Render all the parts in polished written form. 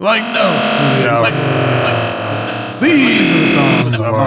Like no. Yeah. These are the songs of our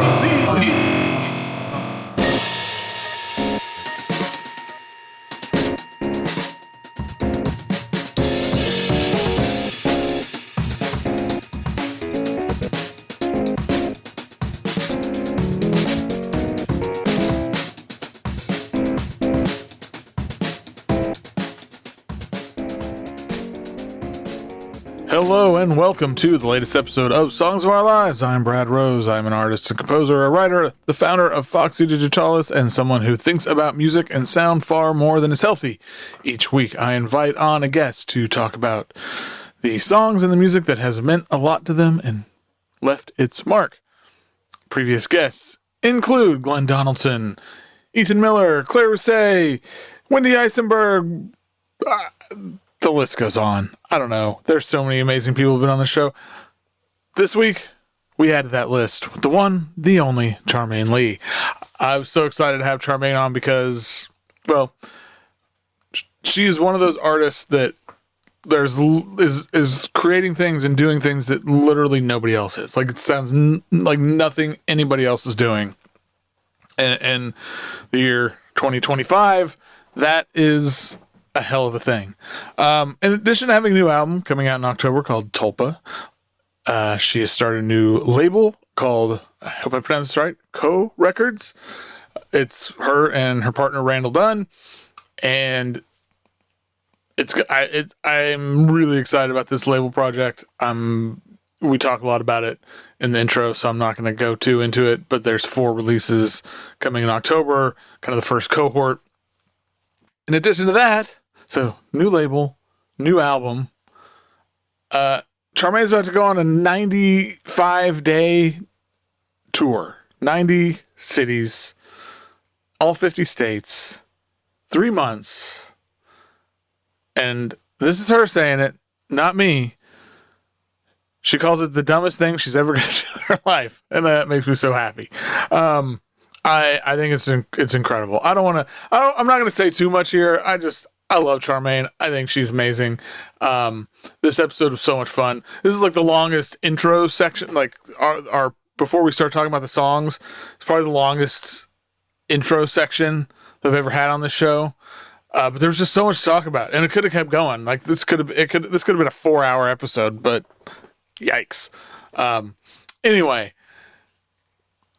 Hello and welcome to the latest episode of Songs of Our Lives. I'm Brad Rose. I'm an artist, a composer, a writer, the founder of Foxy, Digitalis, and someone who thinks about music and sound far more than is healthy. Each week I invite on a guest to talk about the songs and the music that has meant a lot to them and left its mark. Previous guests include Glenn Donaldson, Ethan Miller, Claire Rousset, Wendy Eisenberg, the list goes on. I don't know. There's so many amazing people who've been on the show. This week, we added that list with the one, the only, Charmaine Lee. I was so excited to have Charmaine on because, well, she is one of those artists that is creating things and doing things that literally nobody else is. Like, it sounds like nothing anybody else is doing. And the year 2025, that is a hell of a thing. In addition to having a new album coming out in October called Tulpa, she has started a new label called, I hope I pronounced this right, Kou Records. It's her and her partner Randall Dunn, and I'm really excited about this label project. We talk a lot about it in the intro, so I'm not going to go too into it, but there's 4 releases coming in October, kind of the first cohort. In addition to that, so new label, new album. Charmaine's about to go on a 95-day tour. 90 cities, all 50 states, 3 months. And this is her saying it, not me. She calls it the dumbest thing she's ever going to do in her life. And that makes me so happy. I think it's incredible. I'm not going to say too much here. I love Charmaine. I think she's amazing. This episode was so much fun. This is like the longest intro section. Like our before we start talking about the songs, it's probably the longest intro section that I've ever had on this show. But there was just so much to talk about, and it could have kept going. Like this could have been a 4-hour episode, but yikes. Anyway.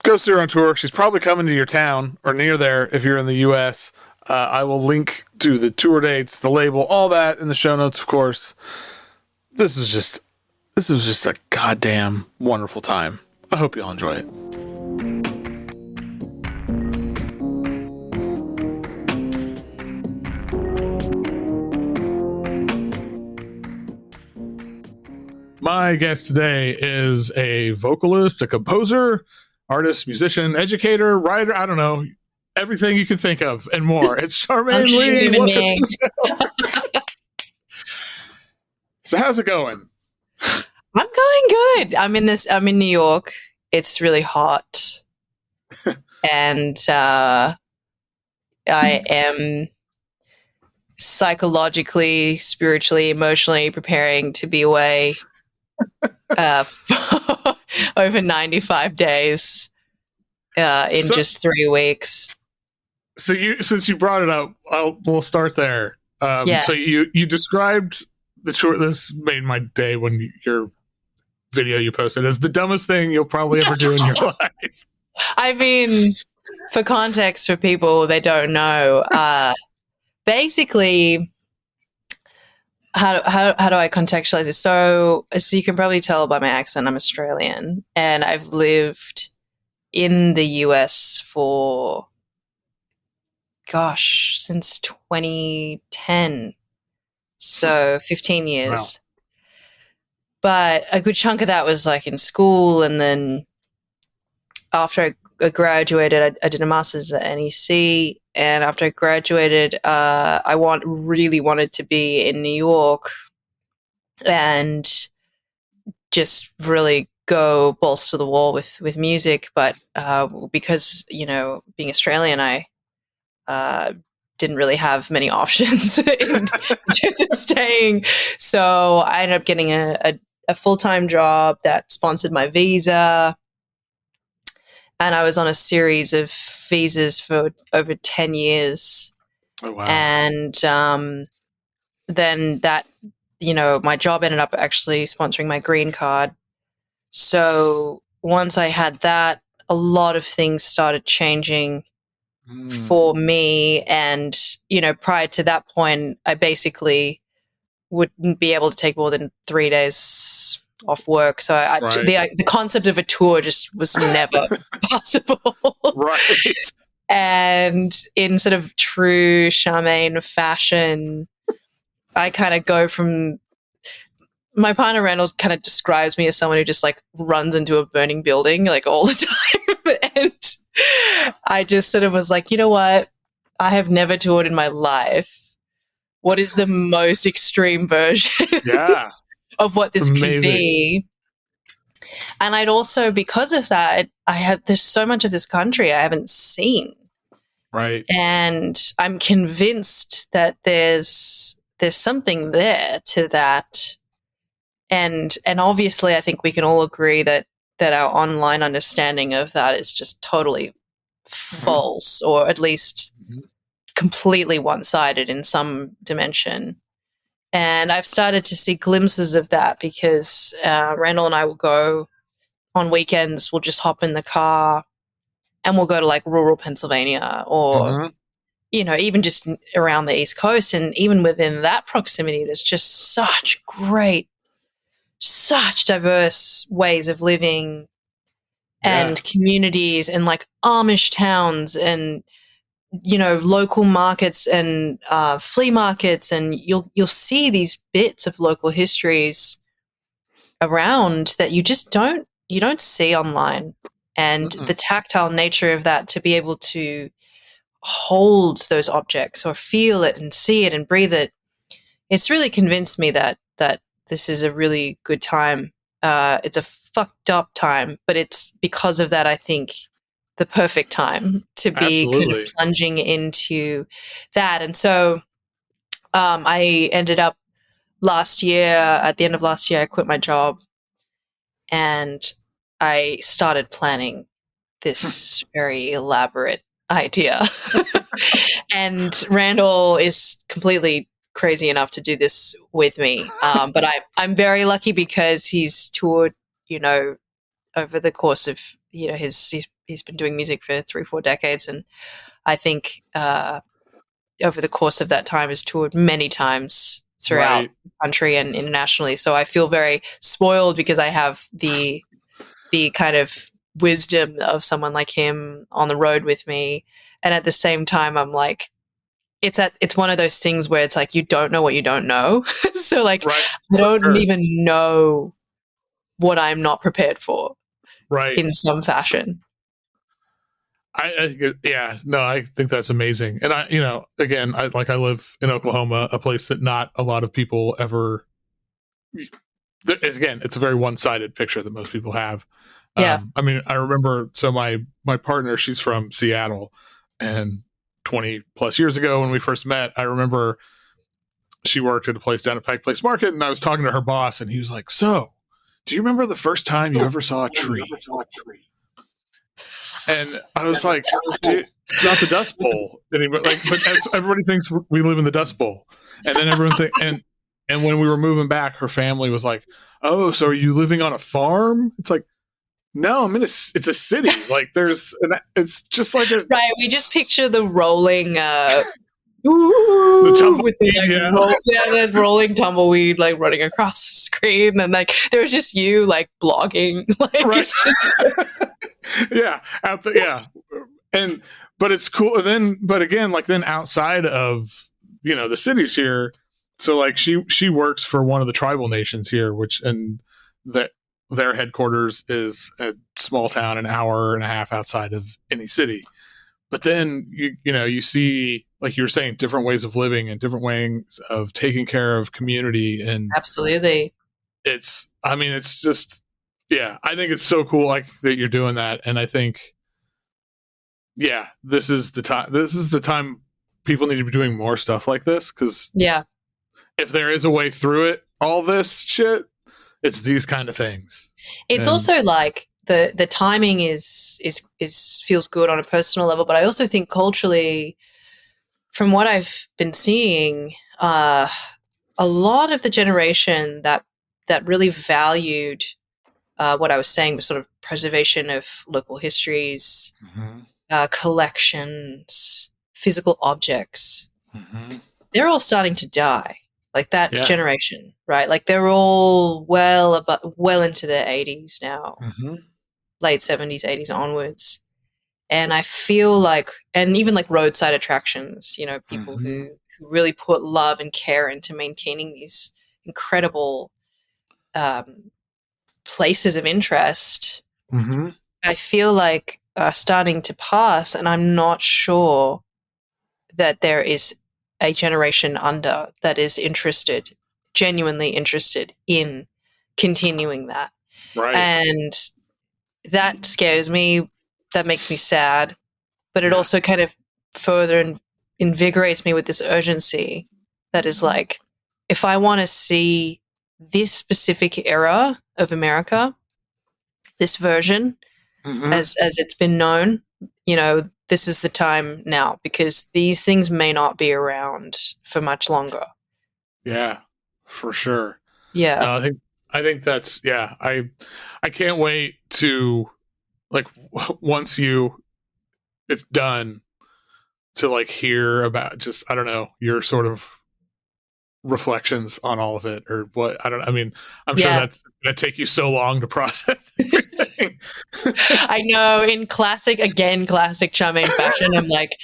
Go see her on tour. She's probably coming to your town or near there if you're in the U.S. I will link to the tour dates, the label, all that in the show notes, of course. This was just a goddamn wonderful time. I hope you'll enjoy it. My guest today is a vocalist, a composer, artist, musician, educator, writer, I don't know, everything you can think of and more. It's Charmaine Lee. Welcome to the show. So how's it going? I'm going good. I'm in New York. It's really hot. And I am psychologically, spiritually, emotionally preparing to be away for over 95 days just 3 weeks. So since you brought it up, we'll start there. So you described the tour. This made my day when your video you posted as the dumbest thing you'll probably ever do in your life. I mean, for context for people they don't know, basically, how do I contextualize this? So you can probably tell by my accent, I'm Australian, and I've lived in the US for, since 2010. So 15 years. Wow. But a good chunk of that was like in school, and then after I graduated, I did a master's at NEC, and after I graduated, I really wanted to be in New York and just really go balls to the wall with music. But because, being Australian, I didn't really have many options in terms of staying. So I ended up getting a a full-time job that sponsored my visa, and I was on a series of visas for over 10 years. Oh, wow. And then that, my job ended up actually sponsoring my green card. So once I had that, a lot of things started changing for me. And, prior to that point, I basically wouldn't be able to take more than 3 days off work. So the concept of a tour just was never possible. Right. And in sort of true Charmaine fashion, I kind of go from, my partner Randall kind of describes me as someone who just like runs into a burning building like all the time. And I just sort of was like, you know what? I have never toured in my life. What is the most extreme version of what this could be? And I'd also, because of that, there's so much of this country I haven't seen. Right. And I'm convinced that there's something there to that. And obviously I think we can all agree that our online understanding of that is just totally false, or at least completely one-sided in some dimension. And I've started to see glimpses of that because Randall and I will go on weekends, we'll just hop in the car and we'll go to like rural Pennsylvania or, even just around the East Coast. And even within that proximity, there's just such diverse ways of living and communities, and like Amish towns and, local markets and flea markets. And you'll see these bits of local histories around that you just don't see online. And the tactile nature of that, to be able to hold those objects or feel it and see it and breathe it, it's really convinced me that this is a really good time. It's a fucked up time, but it's because of that, I think, the perfect time to be kind of plunging into that. And so I ended up at the end of last year, I quit my job and I started planning this very elaborate idea. And Randall is completely crazy enough to do this with me. But I'm very lucky because he's toured, over the course of, he's been doing music for 3-4 decades. And I think over the course of that time has toured many times throughout the country and internationally. So I feel very spoiled because I have the kind of wisdom of someone like him on the road with me. And at the same time, I'm like, it's one of those things where it's like, you don't know what you don't know. So like, I don't even know what I'm not prepared for in some fashion. I think that's amazing. And I live in Oklahoma, a place that not a lot of people ever, again, it's a very one-sided picture that most people have. I remember, so my partner, she's from Seattle, and 20 plus years ago when we first met, I remember she worked at a place down at Pike Place Market, and I was talking to her boss, and he was like, "So, do you remember the first time you ever saw a tree?" And I was like, "Dude, it's not the Dust Bowl anymore." Like, but everybody thinks we live in the Dust Bowl, and then everyone and when we were moving back, her family was like, "Oh, so are you living on a farm?" It's like, no, it's a city. Like it's just like right. We just picture the rolling, the rolling tumbleweed like running across the screen, and like there's just you like blogging, like but it's cool. And then, but again, like then outside of the cities here, so like she works for one of the tribal nations here, their headquarters is a small town, an hour and a half outside of any city. But then you see, like you were saying, different ways of living and different ways of taking care of community. And absolutely, it's just, I think it's so cool, like that you're doing that. And I think, this is the time people need to be doing more stuff like this. 'Cause if there is a way through it, all this shit, it's these kind of things. It's also like the timing is feels good on a personal level, but I also think culturally, from what I've been seeing, a lot of the generation that really valued what I was saying was sort of preservation of local histories, collections, physical objects. They're all starting to die. Like that generation, right? Like they're all well into their 80s now, late 70s, 80s onwards. And I feel like, and even like roadside attractions, you know, people who really put love and care into maintaining these incredible places of interest, I feel like are starting to pass, and I'm not sure that there is a generation under that is genuinely interested in continuing that. Right. And that scares me. That makes me sad. But it also kind of further invigorates me with this urgency that is like, if I want to see this specific era of America, this version, as it's been known, you know, this is the time now, because these things may not be around for much longer. Yeah, for sure. Yeah. No, I think that's, I can't wait to, like, once it's done, to like hear about just, I don't know, your sort of reflections on all of it, or what, I mean, I'm sure that's going to take you so long to process everything. I know, in classic Charmaine fashion, I'm like,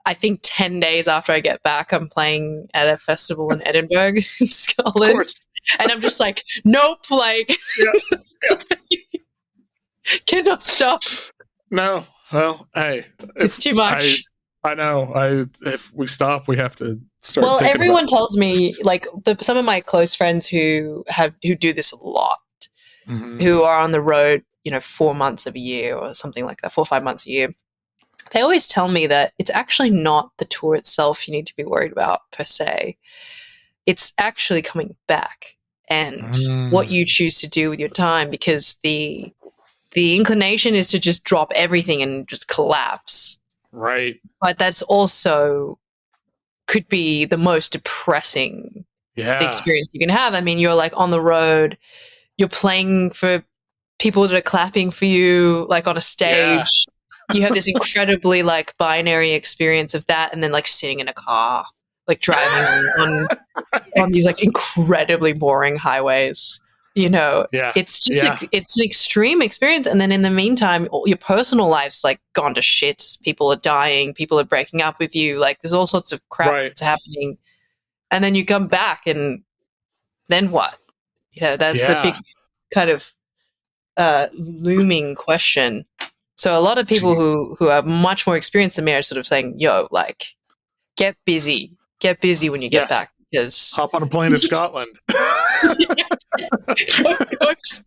I think 10 days after I get back, I'm playing at a festival in Edinburgh, in Scotland. And I'm just like, nope, like, cannot stop. No, well, hey. It's too much. I know. If we stop, we have to start. Well, everyone tells me, like, some of my close friends who do this a lot, who are on the road, you know, 4 months of a year or something like that, 4 or 5 months a year. They always tell me that it's actually not the tour itself you need to be worried about per se. It's actually coming back and what you choose to do with your time, because the inclination is to just drop everything and just collapse. Right. But that's also could be the most depressing experience you can have. I mean, you're like on the road, you're playing for people that are clapping for you, like on a stage. You have this incredibly like binary experience of that, and then like sitting in a car, like driving on these like incredibly boring highways. You know, it's just it's an extreme experience. And then in the meantime, your personal life's like gone to shits. People are dying. People are breaking up with you. Like there's all sorts of crap that's happening. And then you come back, and then what? You know, that's the big kind of looming question. So a lot of people who are much more experienced than me are sort of saying, yo, like, get busy when you get back, because hop on a plane to Scotland. Go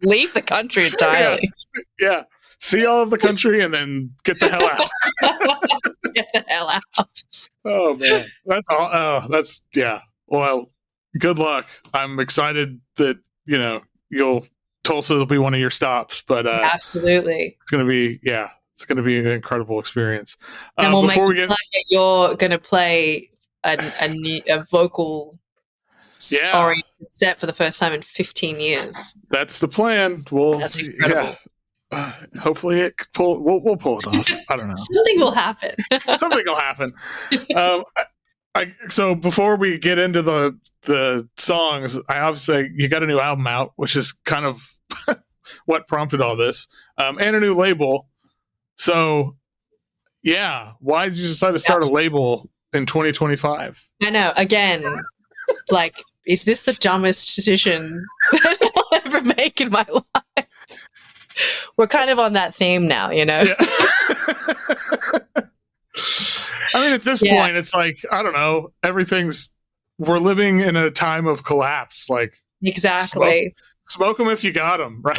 leave the country entirely. Yeah. See all of the country and then get the hell out. Get the hell out. Oh man. That's all. Oh, that's well, good luck. I'm excited that, you know, Tulsa will be one of your stops, but absolutely. It's gonna be an incredible experience. And we'll make it like that you're gonna play a vocal oriented set for the first time in 15 years. That's the plan. That's incredible. Hopefully we'll pull it off. I don't know. Something will happen. Something will happen. So before we get into the songs, you got a new album out, which is kind of what prompted all this, and a new label. So why did you decide to start a label in 2025? I know, again, like, is this the dumbest decision that I'll ever make in my life? We're kind of on that theme now, you know? I mean, at this point, it's like, I don't know, we're living in a time of collapse. Like, exactly. Smoke them if you got them, right?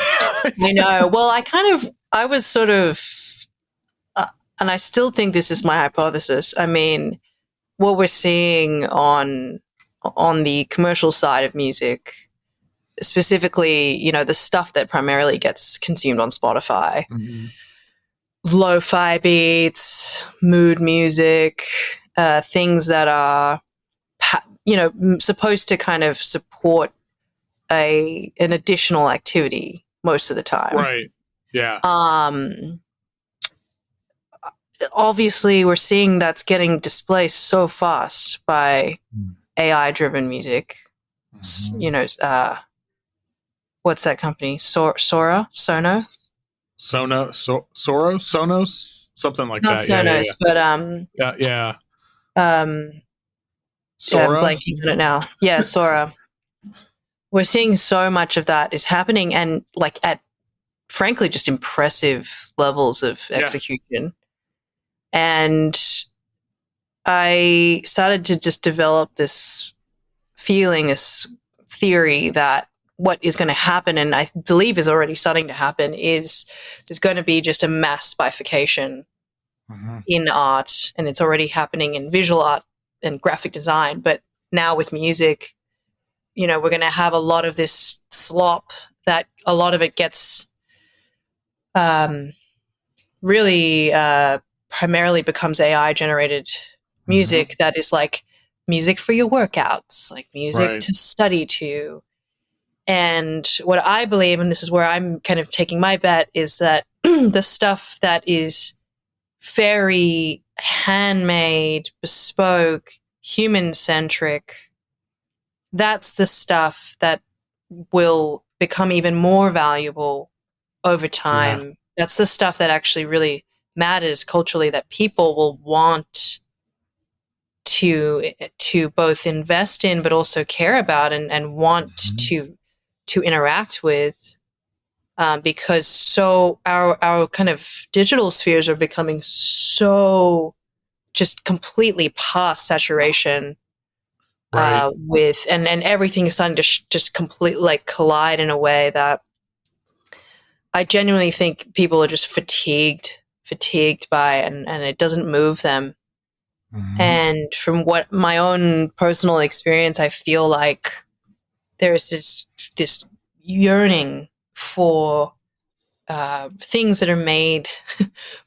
I know. Well, I was sort of, and I still think this is my hypothesis. I mean, what we're seeing on the commercial side of music, specifically, you know, the stuff that primarily gets consumed on Spotify. Mm-hmm. Lo-fi beats, mood music, things that are, you know, supposed to kind of support an additional activity most of the time. Right. Yeah. Obviously, we're seeing that's getting displaced so fast by AI-driven music. Mm-hmm. You know, what's that company? Sonos, something like not that. Sonos, but yeah. I'm blanking on it now. Yeah, Sora. We're seeing so much of that is happening, and like at, frankly, just impressive levels of execution. And I started to just develop this feeling, this theory that what is going to happen, and I believe is already starting to happen, is there's going to be just a mass bifurcation in art, and it's already happening in visual art and graphic design. But now with music, you know, we're going to have a lot of this slop that a lot of it gets really primarily becomes AI generated music that is like music for your workouts, like music to study to. And what I believe, and this is where I'm kind of taking my bet, is that the stuff that is very handmade, bespoke, human-centric, that's the stuff that will become even more valuable over time. Yeah. That's the stuff that actually really matters culturally, that people will want to both invest in but also care about and want to interact with, because so our kind of digital spheres are becoming so just completely past saturation with and everything is starting to just completely like collide in a way that I genuinely think people are just fatigued by, and it doesn't move them. And from what my own personal experience, I feel like there's this yearning for things that are made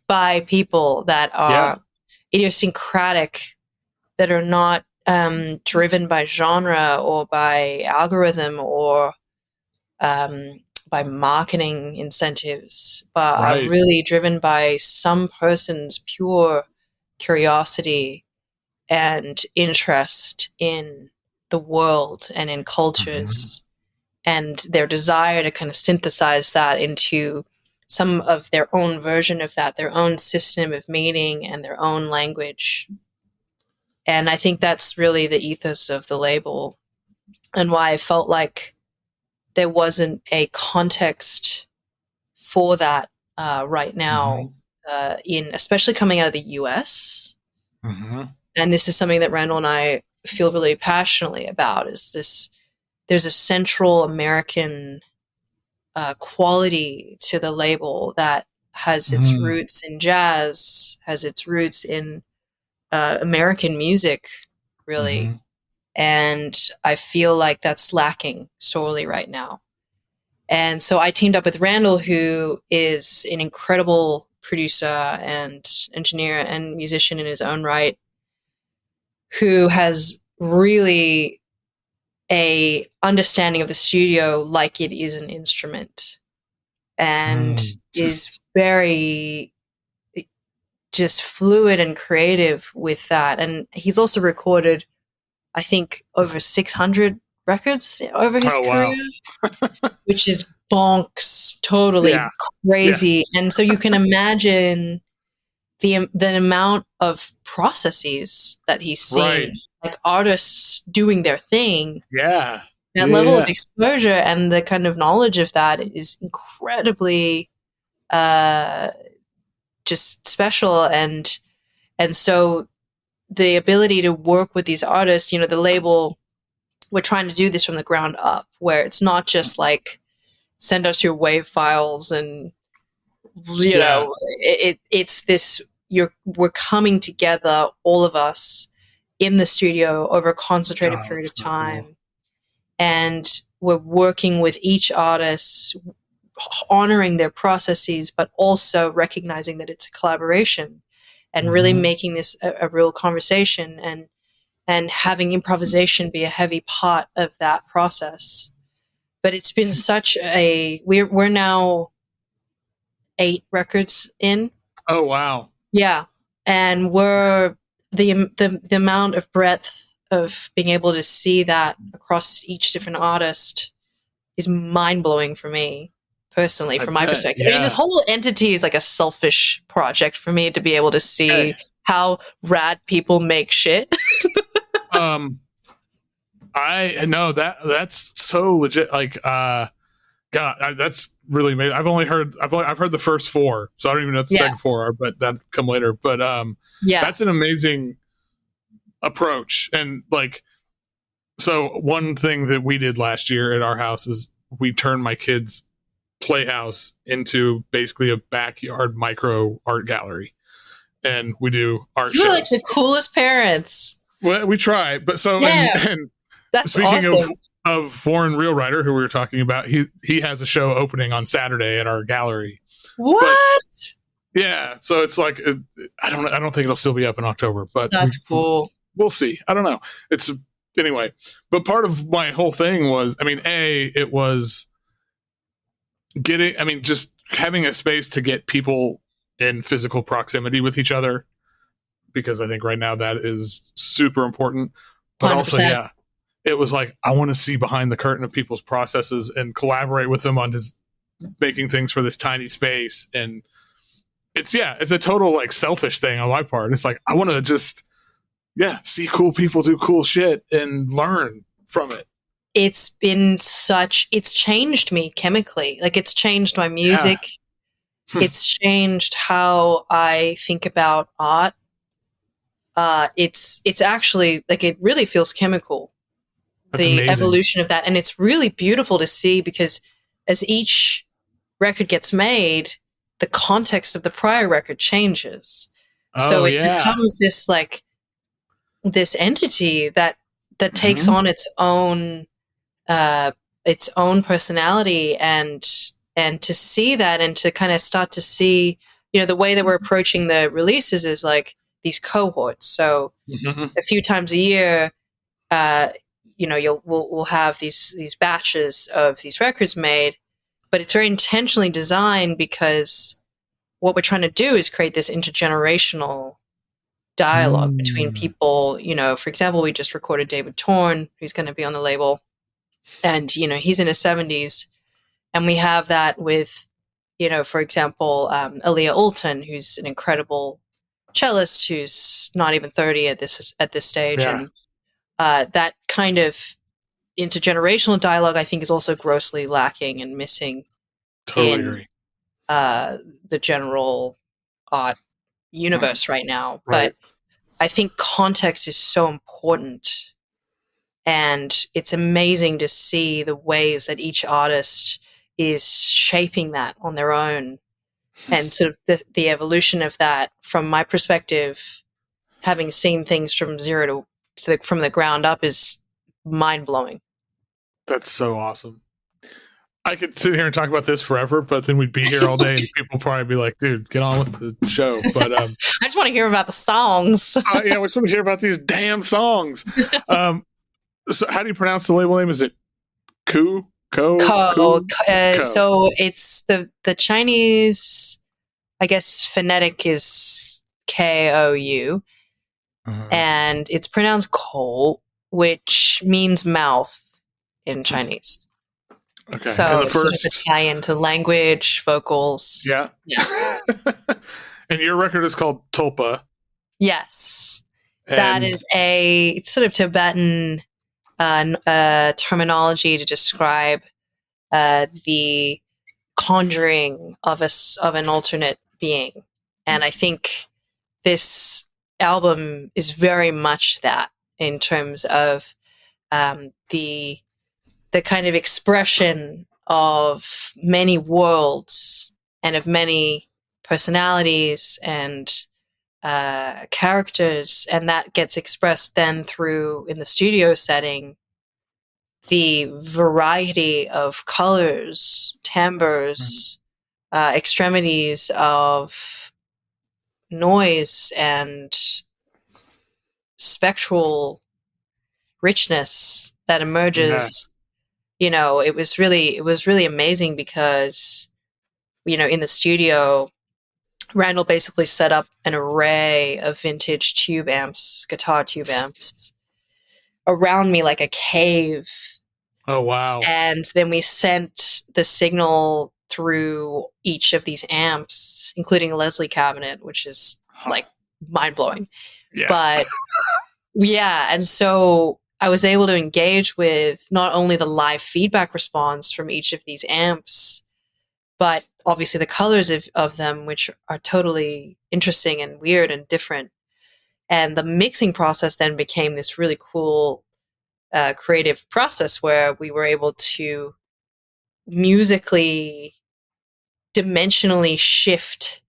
by people that are idiosyncratic, that are not driven by genre or by algorithm or by marketing incentives, but are really driven by some person's pure curiosity and interest in the world and in cultures, and their desire to kind of synthesize that into some of their own version of that, their own system of meaning and their own language. And I think that's really the ethos of the label, and why I felt like there wasn't a context for that right now, especially coming out of the US. And this is something that Randall and I feel really passionately about, is this, there's a Central American quality to the label that has its roots in jazz, has its roots in American music, really. And I feel like that's lacking sorely right now. And so I teamed up with Randall, who is an incredible producer and engineer and musician in his own right, who has really a understanding of the studio like it is an instrument, and is very just fluid and creative with that. And he's also recorded, I think, over 600 records over his career, which is bonks, totally crazy. And so you can imagine the amount of processes that he's seen, like artists doing their thing. That level of exposure and the kind of knowledge of that is incredibly just special. And so the ability to work with these artists, you know, the label, we're trying to do this from the ground up, where it's not just like send us your wave files and you know, it's this, we're coming together, all of us in the studio over a concentrated period of time. Cool. And we're working with each artist, honoring their processes, but also recognizing that it's a collaboration, and really making this a real conversation, and having improvisation be a heavy part of that process. But it's been such we're now 8 records in. Oh, wow. Yeah. And we're the amount of breadth of being able to see that across each different artist is mind-blowing for me personally, from my perspective. Yeah. I mean, this whole entity is like a selfish project for me, to be able to see how rad people make shit. I know that's so legit. Like, God, that's really amazing. I've heard the first 4, so I don't even know what the second 4 are, but that come later. But that's an amazing approach. And like, so one thing that we did last year at our house is we turned my kids' playhouse into basically a backyard micro art gallery, and we do art shows. You're like the coolest parents. Well, we try, but so and that's speaking awesome. of Warren Realwriter, who we were talking about, he has a show opening on Saturday at our gallery. What? Yeah, so it's like I don't think it'll still be up in October, but that's cool. We'll see. I don't know. It's anyway. But part of my whole thing was, I mean, it was getting. I mean, just having a space to get people in physical proximity with each other, because I think right now that is super important. But 100%. Also, it was like, I want to see behind the curtain of people's processes and collaborate with them on just making things for this tiny space. And it's a total like selfish thing on my part. It's like, I want to just, see cool people do cool shit and learn from it. It's changed me chemically. Like, it's changed my music. It's changed how I think about art. It's actually like, it really feels chemical. That's the amazing. Evolution of that. And it's really beautiful to see, because as each record gets made, the context of the prior record changes. So it becomes this like this entity that takes on its own personality, and to see that, and to kind of start to see, the way that we're approaching the releases is like these cohorts. So a few times a year, we'll have these batches of these records made, but it's very intentionally designed, because what we're trying to do is create this intergenerational dialogue between people. For example, we just recorded David Torn, who's going to be on the label, and he's in his 70s, and we have that with, for example, Aaliyah Alton, who's an incredible cellist who's not even 30 at this stage, and that kind of intergenerational dialogue, I think, is also grossly lacking and missing in the general art universe right now. But I think context is so important, and it's amazing to see the ways that each artist is shaping that on their own, and sort of the evolution of that. From my perspective, having seen things from zero from the ground up is mind-blowing. That's so awesome. I could sit here and talk about this forever, but then we'd be here all day and people probably be like, dude, get on with the show. But I just want to hear about the songs. we just want to hear about these damn songs. So how do you pronounce the label name? Is it Kou? So it's the Chinese, I guess, phonetic is Kou, and it's pronounced Kou, which means mouth in Chinese. Okay. So it's sort of a tie into language, vocals. Yeah. And your record is called Tulpa. Yes. That is a sort of Tibetan terminology to describe the conjuring of an alternate being. And I think this album is very much that, in terms of the kind of expression of many worlds and of many personalities and characters, and that gets expressed then through, in the studio setting, the variety of colors, timbres, extremities of noise and spectral richness that emerges. You know, it was really amazing because, you know, in the studio, Randall basically set up an array of vintage tube amps, guitar tube amps, around me like a cave. Oh, wow. And then we sent the signal through each of these amps, including a Leslie cabinet, which is like mind-blowing. Yeah. But yeah, and so I was able to engage with not only the live feedback response from each of these amps, but obviously the colors of them, which are totally interesting and weird and different. And the mixing process then became this really cool creative process where we were able to musically, dimensionally shift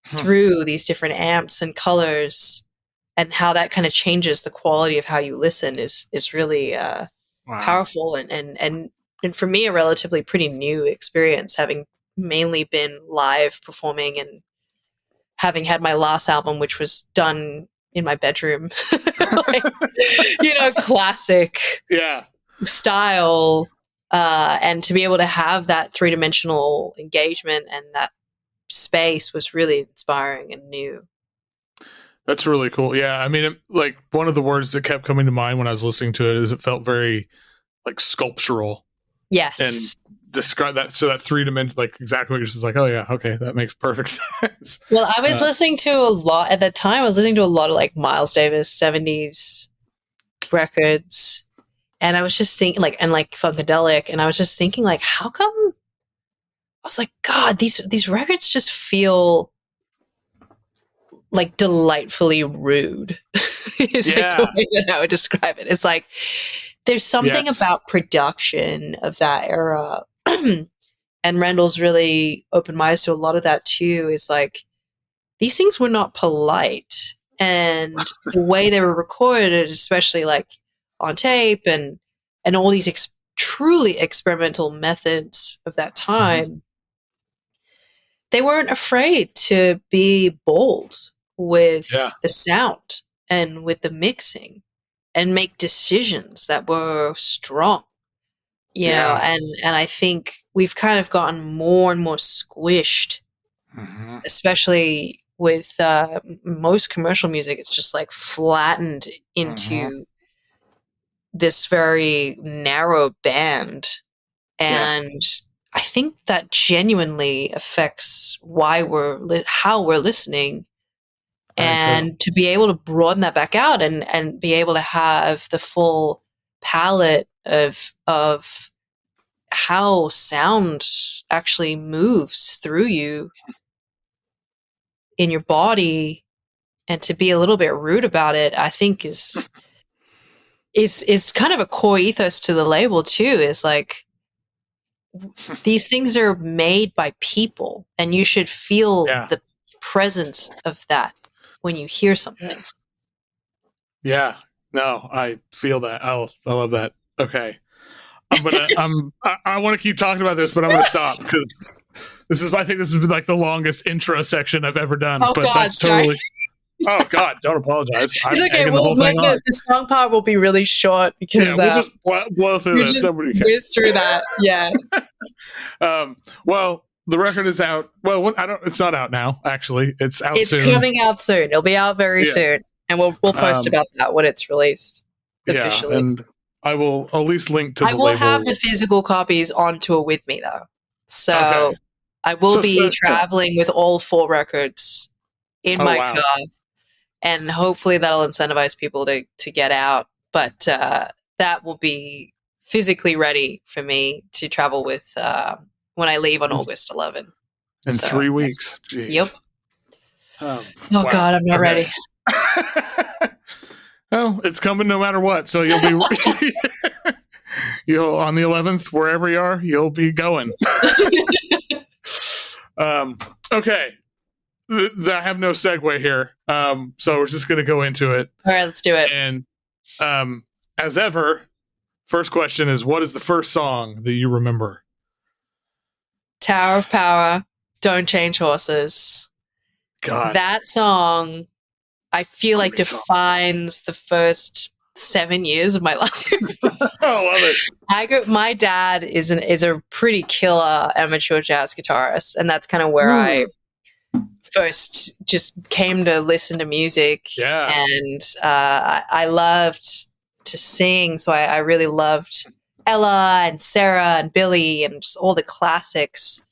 through these different amps and colors, and how that kind of changes the quality of how you listen is really powerful and for me a relatively pretty new experience, having mainly been live performing and having had my last album, which was done in my bedroom, like, you know, classic style, and to be able to have that three-dimensional engagement and that space was really inspiring and new. That's really cool. Yeah, I mean, like one of the words that kept coming to mind when I was listening to it is it felt very like sculptural. Yes. And describe that, so that 3-dimension, like exactly what you're just like, oh yeah, okay, that makes perfect sense. Well, I was listening to a lot at that time. I was listening to a lot of like Miles Davis 70s records, and I was just thinking like Funkadelic, and I was just thinking like, how come? I was like, God, these records just feel like delightfully rude. Is like the way that I would describe it. It's like there's something about production of that era. And Randall's really opened my eyes to a lot of that too, is like these things were not polite, and the way they were recorded, especially like on tape and all these truly experimental methods of that time, they weren't afraid to be bold with the sound and with the mixing and make decisions that were strong. You know, and I think we've kind of gotten more and more squished, especially with most commercial music. It's just like flattened into this very narrow band. And I think that genuinely affects why how we're listening. And to be able to broaden that back out and be able to have the full palette of how sound actually moves through you in your body, and to be a little bit rude about it, I think is kind of a core ethos to the label too. Is like these things are made by people, and you should feel the presence of that when you hear something. Yeah, no, I feel that. I love that. Okay. I want to keep talking about this, but I'm going to stop because I think this is like the longest intro section I've ever done. Oh, but God, that's totally. Oh God, don't apologize. It's okay. The song part will be really short because we'll just blow through this. Nobody cares. Whiz through that. Yeah. Well, the record is out. Well, it's not out now. Actually, it's out soon. It's coming out soon. It'll be out very soon, and we'll post about that when it's released officially. Yeah, and I will at least link to the label. I will have the physical copies on tour with me, though. So I will be traveling with all 4 records in my car, and hopefully that'll incentivize people to get out. But that will be physically ready for me to travel with when I leave on August 11th. In 3 weeks. Jeez. Yep. God, I'm not ready. Oh, it's coming no matter what. So you'll be you'll on the 11th, wherever you are, you'll be going. Okay. I have no segue here. So we're just going to go into it. All right, let's do it. And as ever, First question is, what is the first song that you remember? Tower of Power, Don't Change Horses. God. That song, I feel like Great song. defines the first 7 years of my life. I love it. My dad is a pretty killer amateur jazz guitarist, and that's kind of where I first just came to listen to music. Yeah. And I loved to sing, so I really loved Ella and Sarah and Billy and just all the classics.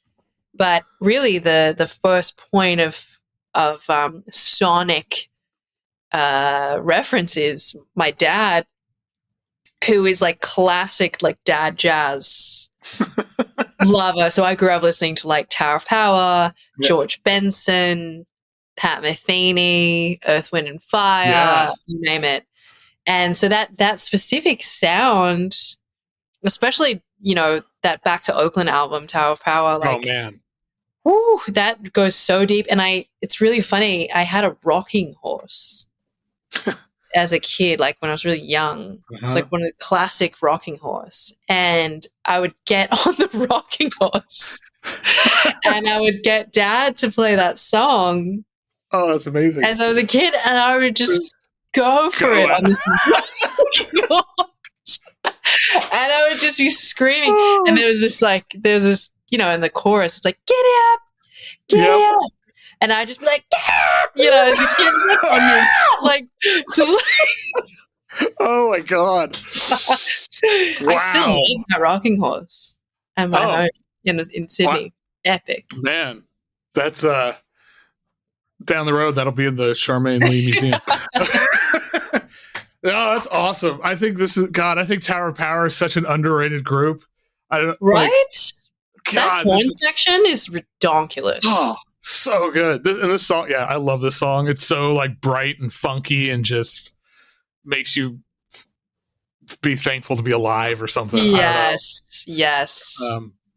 But really, the first point of sonic references, my dad, who is like classic, like dad jazz lover. So I grew up listening to like Tower of Power, George Benson, Pat Metheny, Earth, Wind and Fire, you name it. And so that specific sound, especially, you know, that Back to Oakland album, Tower of Power, like, oh man, woo, that goes so deep. And it's really funny. I had a rocking horse as a kid, like when I was really young. It's like one of the classic rocking horse. And I would get on the rocking horse and I would get Dad to play that song. Oh, that's amazing. As I was a kid, and I would just go for it on this rocking horse. And I would just be screaming. And there's this, you know, in the chorus, it's like, get up. And I just be like, you know, as a kid, like, just like, oh my God. I still need that rocking horse at my home in Sydney. Epic. Man, that's down the road. That'll be in the Charmaine Lee Museum. Oh, that's awesome. I think I think Tower of Power is such an underrated group. I don't right? Like, God, that horn section is redonkulous. Oh, so good. And this song, I love this song. It's so like bright and funky and just makes you be thankful to be alive or something. Yes.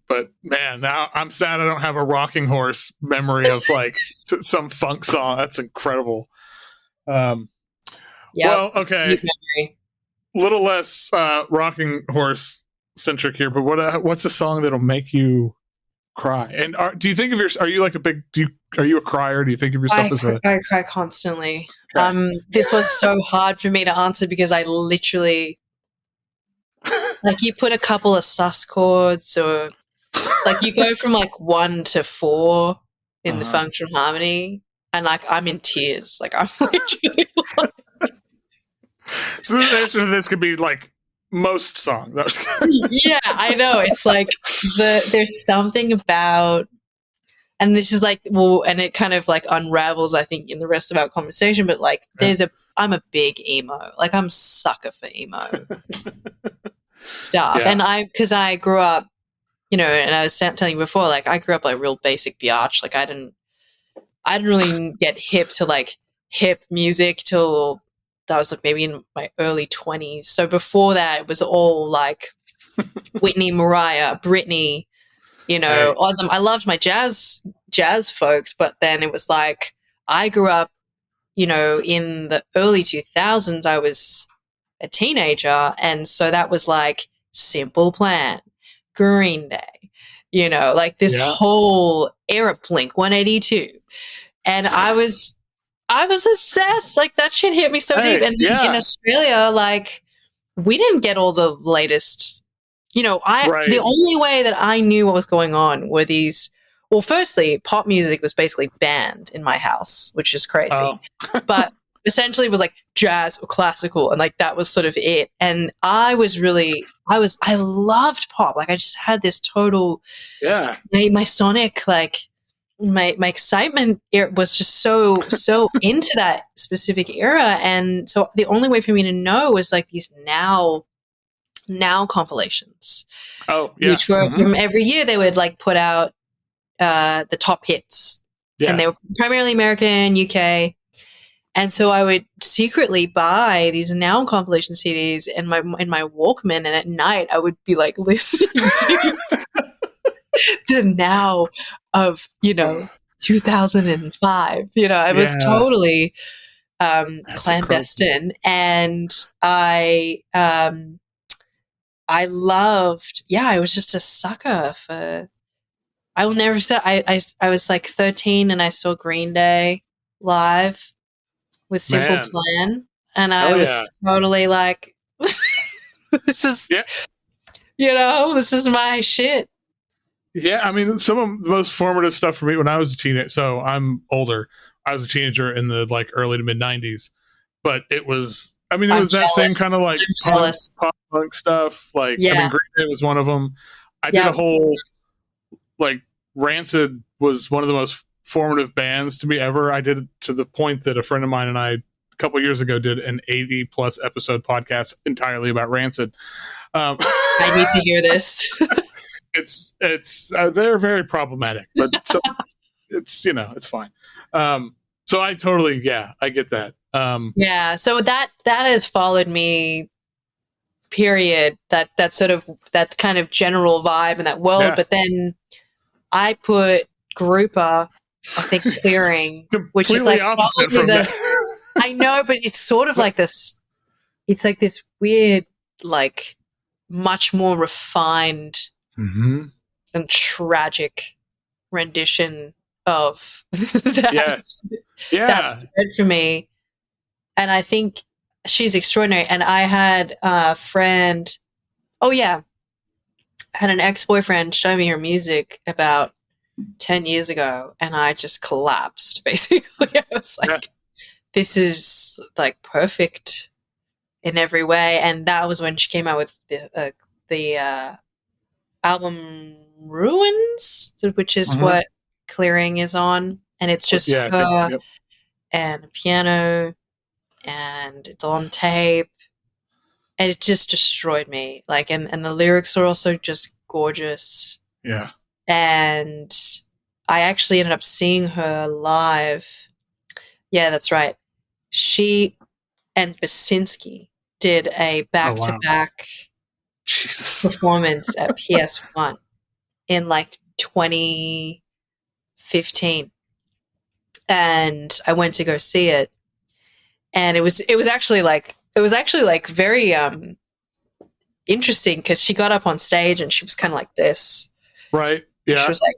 But man, now I'm sad I don't have a rocking horse memory of like some funk song. That's incredible. Well, okay. Little less rocking horse centric here, but what's a song that'll make you cry? And do you think of are you like are you a crier? Do you think of yourself as I cry constantly. This was so hard for me to answer because I literally like you put a couple of sus chords or like you go from like 1 to 4 in the functional harmony and like I'm in tears. Like I'm literally like, so the answer to this could be like most songs. Yeah, I know. It's like there's something about, and this is like, well, and it kind of like unravels, I think, in the rest of our conversation, but like I'm a big emo. Like I'm a sucker for emo stuff. And because I grew up, you know, and I was telling you before, like I grew up like real basic biatch. Like I didn't really get hip to like hip music till I was like maybe in my early 20s. So before that, it was all like Whitney, Mariah, Britney, you know, all of them. I loved my jazz folks, but then it was like I grew up, you know, in the early 2000s. I was a teenager, and so that was like Simple Plan, Green Day, you know, like this whole era, Blink 182, and I was obsessed. Like that shit hit me so deep. And then in Australia, like we didn't get all the latest, you know, the only way that I knew what was going on were these, well, firstly, pop music was basically banned in my house, which is crazy. But essentially it was like jazz or classical. And like that was sort of it. And I loved pop. Like I just had this total, my sonic, like, my excitement was just so into that specific era. And so the only way for me to know was like these now compilations, which were from every year they would like put out the top hits, and they were primarily American, UK. And so I would secretly buy these now compilation CDs in my Walkman, and at night I would be like listening to the now of, you know, 2005, you know, I was totally clandestine. Incredible. And I I loved, I was just a sucker for, I will never say, I was like 13 and I saw Green Day live with Simple Man. Plan. And I Hell was yeah. totally like, this is, Yeah. this is my shit. Yeah, I mean, some of the most formative stuff for me when I was a teenager. So I'm older. I was a teenager in the like early to mid '90s, but it was. I mean, it I'm was that same jealous. kind of like I'm jealous. pop punk stuff. Like, I mean, Yeah. Green Day was one of them. I did Yeah. a whole like Rancid was one of the most formative bands to me ever. I did it to the point that a friend of mine and I a couple years ago did an 80+ episode podcast entirely about Rancid. I need to hear this. it's they're very problematic, but so it's it's fine. So I totally I get that. Yeah, so that has followed me, period. That sort of, that kind of general vibe in that world. Yeah. But then I put Grouper, I think, Clearing, which is like opposite from that. I know, but it's sort of like this. It's like this weird, like much more refined and tragic rendition of that. Yes. Yeah. That's good for me. And I think she's extraordinary. And I had a friend, I had an ex-boyfriend show me her music about 10 years ago, and I just collapsed, basically. I was like, this is like perfect in every way. And that was when she came out with the album Ruins, which is what Clearing is on. And it's just her and a piano, and it's on tape, and it just destroyed me. Like, and the lyrics are also just gorgeous. Yeah. And I actually ended up seeing her live. Yeah, that's right. She and Basinski did a back-to-back performance at PS1 in like 2015. And I went to go see it. And it was actually very interesting, because she got up on stage and she was kind of like this. Right. Yeah. She was like,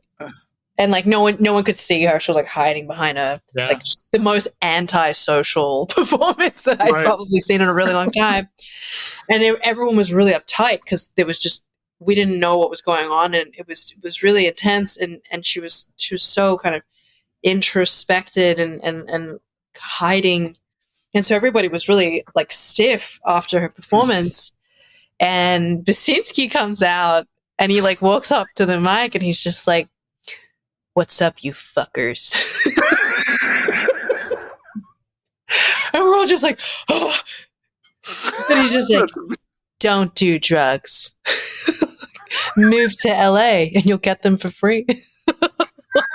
and like no one could see her. She was like hiding behind her. Yeah. Like the most anti-social performance that I've probably seen in a really long time. And everyone was really uptight, because there was just, we didn't know what was going on, and it was really intense. And she was so kind of introspected and hiding. And so everybody was really like stiff after her performance. And Basinski comes out and he like walks up to the mic and he's just like, "What's up, you fuckers?" And we're all just like, oh. And he's just like, "Don't do drugs. Move to LA and you'll get them for free."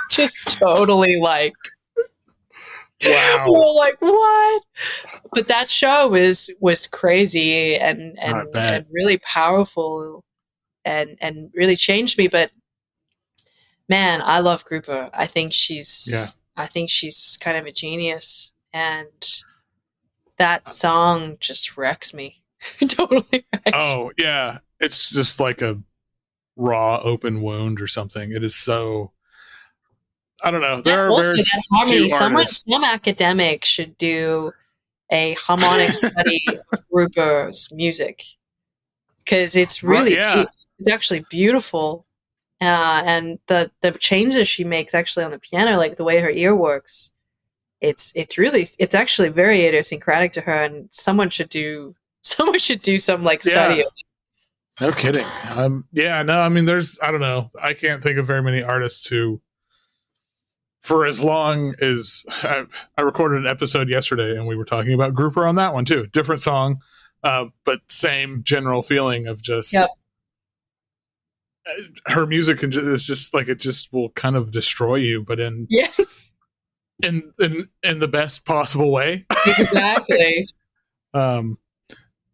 Just totally like, wow. We're like, what? But that show was crazy and really powerful and really changed me. But man, I love Grouper. I think she's kind of a genius, and that song just wrecks me. Totally wrecks. Oh yeah, it's just like a raw open wound or something. It is so. I don't know. There are also very that harmony. Some academic should do a harmonic study of Grouper's music, because it's really deep. It's actually beautiful, and the changes she makes actually on the piano, like the way her ear works, it's actually very idiosyncratic to her, and someone should do some like study of it. No kidding. I mean, I don't know. I can't think of very many artists who, for as long as I recorded an episode yesterday and we were talking about Grouper on that one too. Different song, but same general feeling of just her music is just like, it just will kind of destroy you, but in the best possible way. Exactly.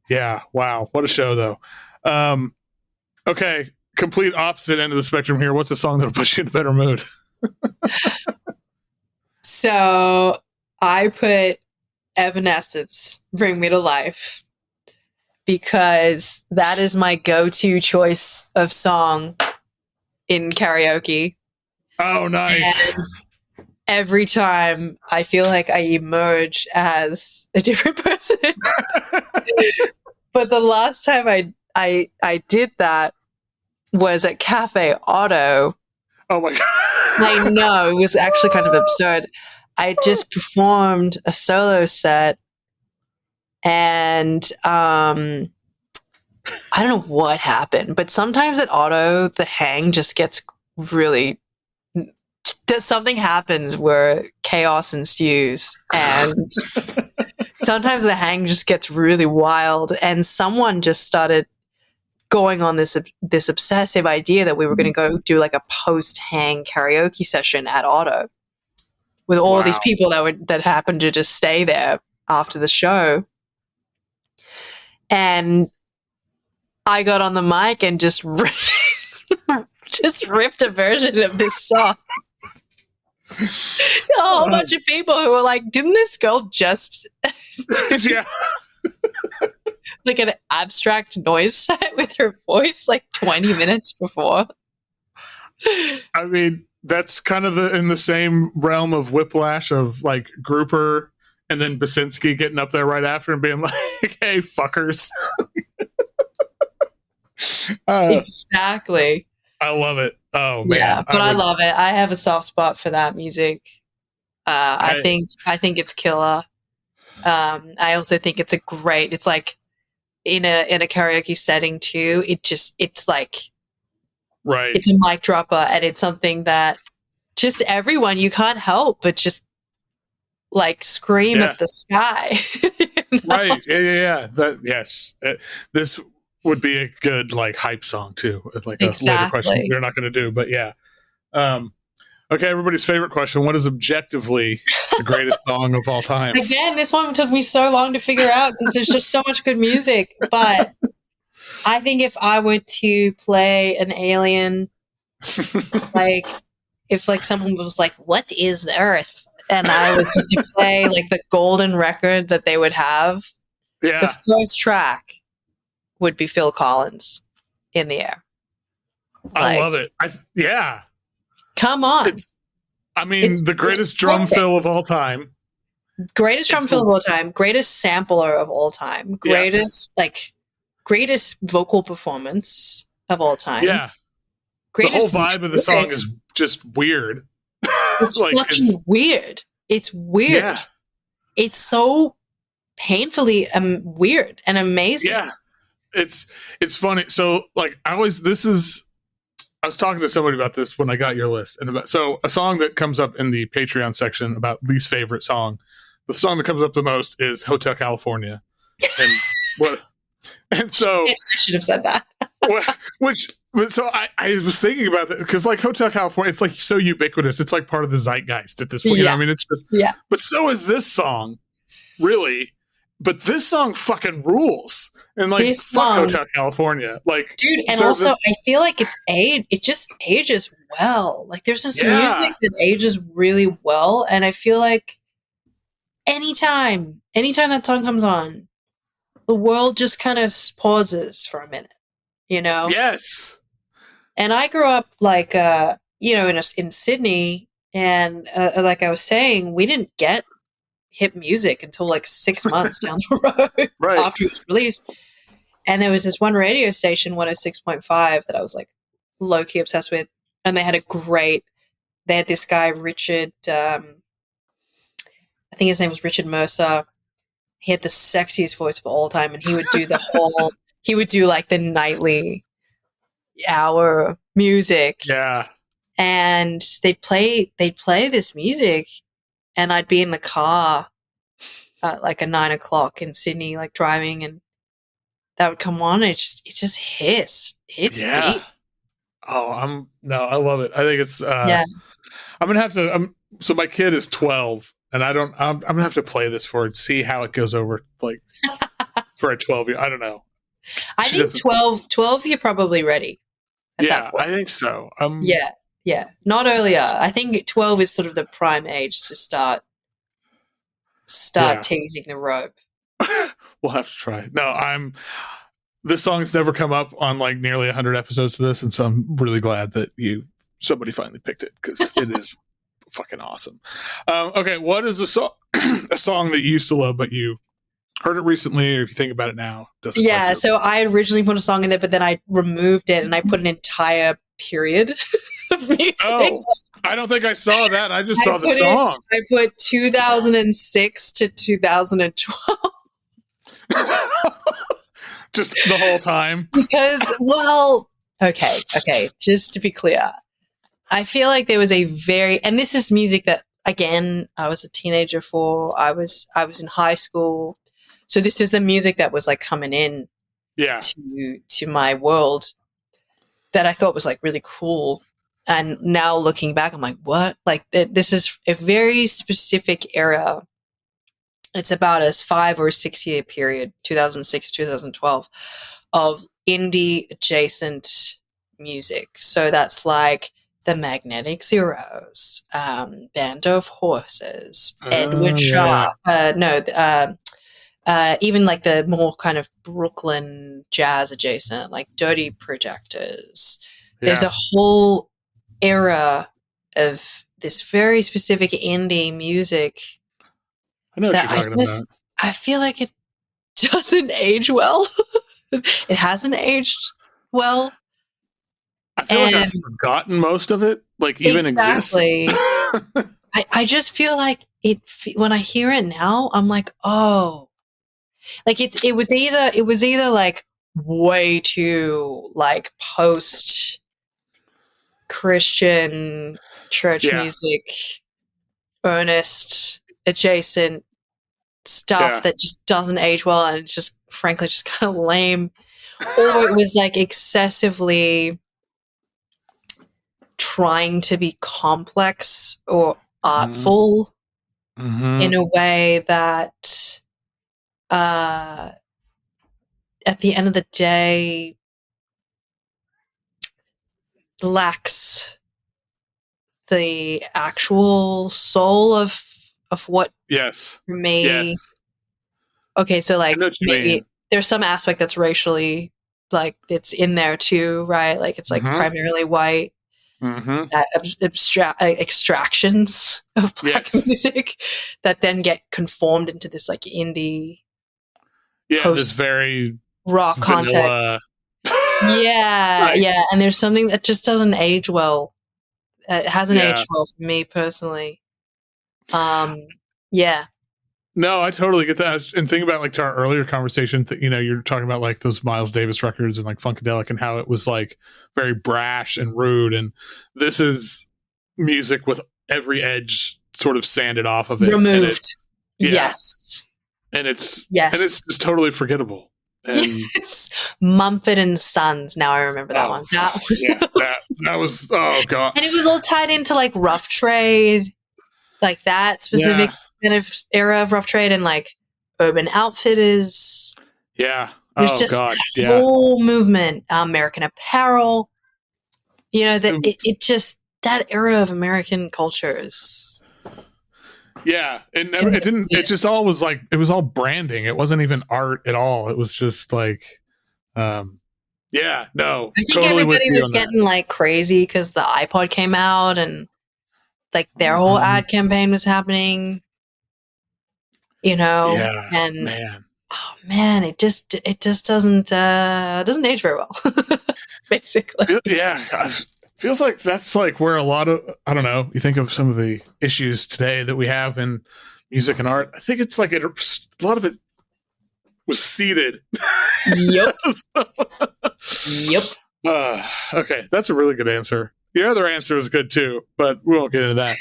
Yeah. Wow. What a show though. Okay. Complete opposite end of the spectrum here. What's a song that'll put you in a better mood? So I put Evanescence, Bring Me to Life, because that is my go-to choice of song in karaoke. Oh, nice. And every time I feel like I emerge as a different person. But the last time I did that was at Cafe Auto. Oh my God. I know, it was actually kind of absurd. I just performed a solo set, and I don't know what happened, but sometimes at Auto, the hang just gets really, something happens where chaos ensues, and sometimes the hang just gets really wild, and someone just started going on this obsessive idea that we were going to go do like a post-hang karaoke session at Auto with all these people that happened to just stay there after the show. And I got on the mic and just ripped a version of this song. A whole bunch of people who were like, didn't this girl just Yeah. like an abstract noise set with her voice like 20 minutes before? I mean, that's kind of in the same realm of Whiplash of like Grouper and then Basinski getting up there right after and being like, hey, fuckers. Exactly. I love it. Oh, man. Yeah, but I love it. I have a soft spot for that music. I think it's killer. I also think it's it's like in a karaoke setting too. It's like, right. It's a mic dropper, and it's something that just everyone, you can't help but just like scream at the sky. You know? Right. Yeah. Yes. This would be a good like hype song too. Like a later question we're not going to do, but yeah. Okay, everybody's favorite question. What is objectively the greatest song of all time? Again, this one took me so long to figure out because there's just so much good music. But I think if I were to play an alien, like if like someone was like, "What is the Earth?" and I was just to play like the golden record that they would have, the first track would be Phil Collins, "In the Air." I love it. Come on. It's the greatest drum fill of all time. Greatest drum fill of all time. Greatest sampler of all time. Greatest vocal performance of all time. Yeah. Greatest the whole vibe of the song is just weird. It's fucking weird. It's weird. Yeah. It's so painfully weird and amazing. Yeah. It's funny. So like I was talking to somebody about this when I got your list, and so a song that comes up in the Patreon section about least favorite song, the song that comes up the most is Hotel California, and so I should have said that. So I was thinking about that because like Hotel California, it's like so ubiquitous, it's like part of the zeitgeist at this point. You know what I mean? It's just But so is this song, really. But this song fucking rules. And like fuck Hotel California. Like dude, and also I feel like it just ages well. Like there's this music that ages really well, and I feel like anytime that song comes on, the world just kind of pauses for a minute, you know? Yes. And I grew up like in Sydney, and like I was saying, we didn't get hip music until like 6 months down the road after it was released. And there was this one radio station, 106.5, that I was like low-key obsessed with. And they had this guy, Richard, I think his name was Richard Mercer. He had the sexiest voice of all time, and he would do like the nightly hour music. Yeah. And they'd play this music, and I'd be in the car at like 9 o'clock in Sydney, like driving, and that would come on. And it just hits deep. Oh, I love it. I think it's, I'm going to have to, so my kid is 12 and I'm going to have to play this for her and see how it goes over like for a 12-year. I don't know. I think 12, you're probably ready. Yeah, I think so. Yeah. Not earlier. I think 12 is sort of the prime age to start teasing the rope. We'll have to try. No, this song's never come up on like nearly 100 episodes of this, and so I'm really glad that somebody finally picked it because it is fucking awesome. Okay, what is a song that you used to love but you heard it recently, or if you think about it now, doesn't? Yeah, so I originally put a song in there, but then I removed it and I put an entire period of music. Oh, I don't think I saw that. I just saw the song. I put 2006 to 2012. Just the whole time. Because, well, okay. Just to be clear, I feel like there was and this is music that, again, I was a teenager for. I was in high school. So this is the music that was like coming in to my world that I thought was like really cool. And now looking back, I'm like, what? Like this is a very specific era. It's about a 5 or 6 year period, 2006, 2012, of indie adjacent music. So that's like the Magnetic Zeros, Band of Horses, Edward Sharpe. Even like the more kind of Brooklyn jazz adjacent, like Dirty Projectors. There's a whole era of this very specific indie music. I know what you're talking about. I feel like it doesn't age well. It hasn't aged well. I feel like I've forgotten most of it, like even exists. I just feel like when I hear it now, I'm like, oh, like it was either like way too like post Christian church music, earnest adjacent stuff that just doesn't age well, and it's just frankly just kind of lame, or it was like excessively trying to be complex or artful in a way that at the end of the day lacks the actual soul of what for me. Okay, so like maybe there's some aspect that's racially like it's in there too, right? Like it's like primarily white. Extractions of black music that then get conformed into this like indie this very raw vanilla. Context. And there's something that just doesn't age well. It hasn't aged well for me personally. No, I totally get that. And think about like to our earlier conversation that, you're talking about like those Miles Davis records and like Funkadelic and how it was like very brash and rude. And this is music with every edge sort of sanded off of it. Removed. And it's just totally forgettable. And Mumford and Sons. Now I remember that one. That was, oh God. And it was all tied into like Rough Trade, like that specific kind of era of Rough Trade, and like Urban Outfitters. There's just whole movement. American Apparel. It just that era of American cultures. And it just all was like it was all branding. It wasn't even art at all. It was just like I think everybody was getting like crazy because the iPod came out and like their whole ad campaign was happening. And it just doesn't age very well. Basically. Feels like that's like where a lot of, I don't know, you think of some of the issues today that we have in music and art. I think it's like a lot of it was seeded. Yep. Okay, that's a really good answer. Your other answer is good too, but we won't get into that.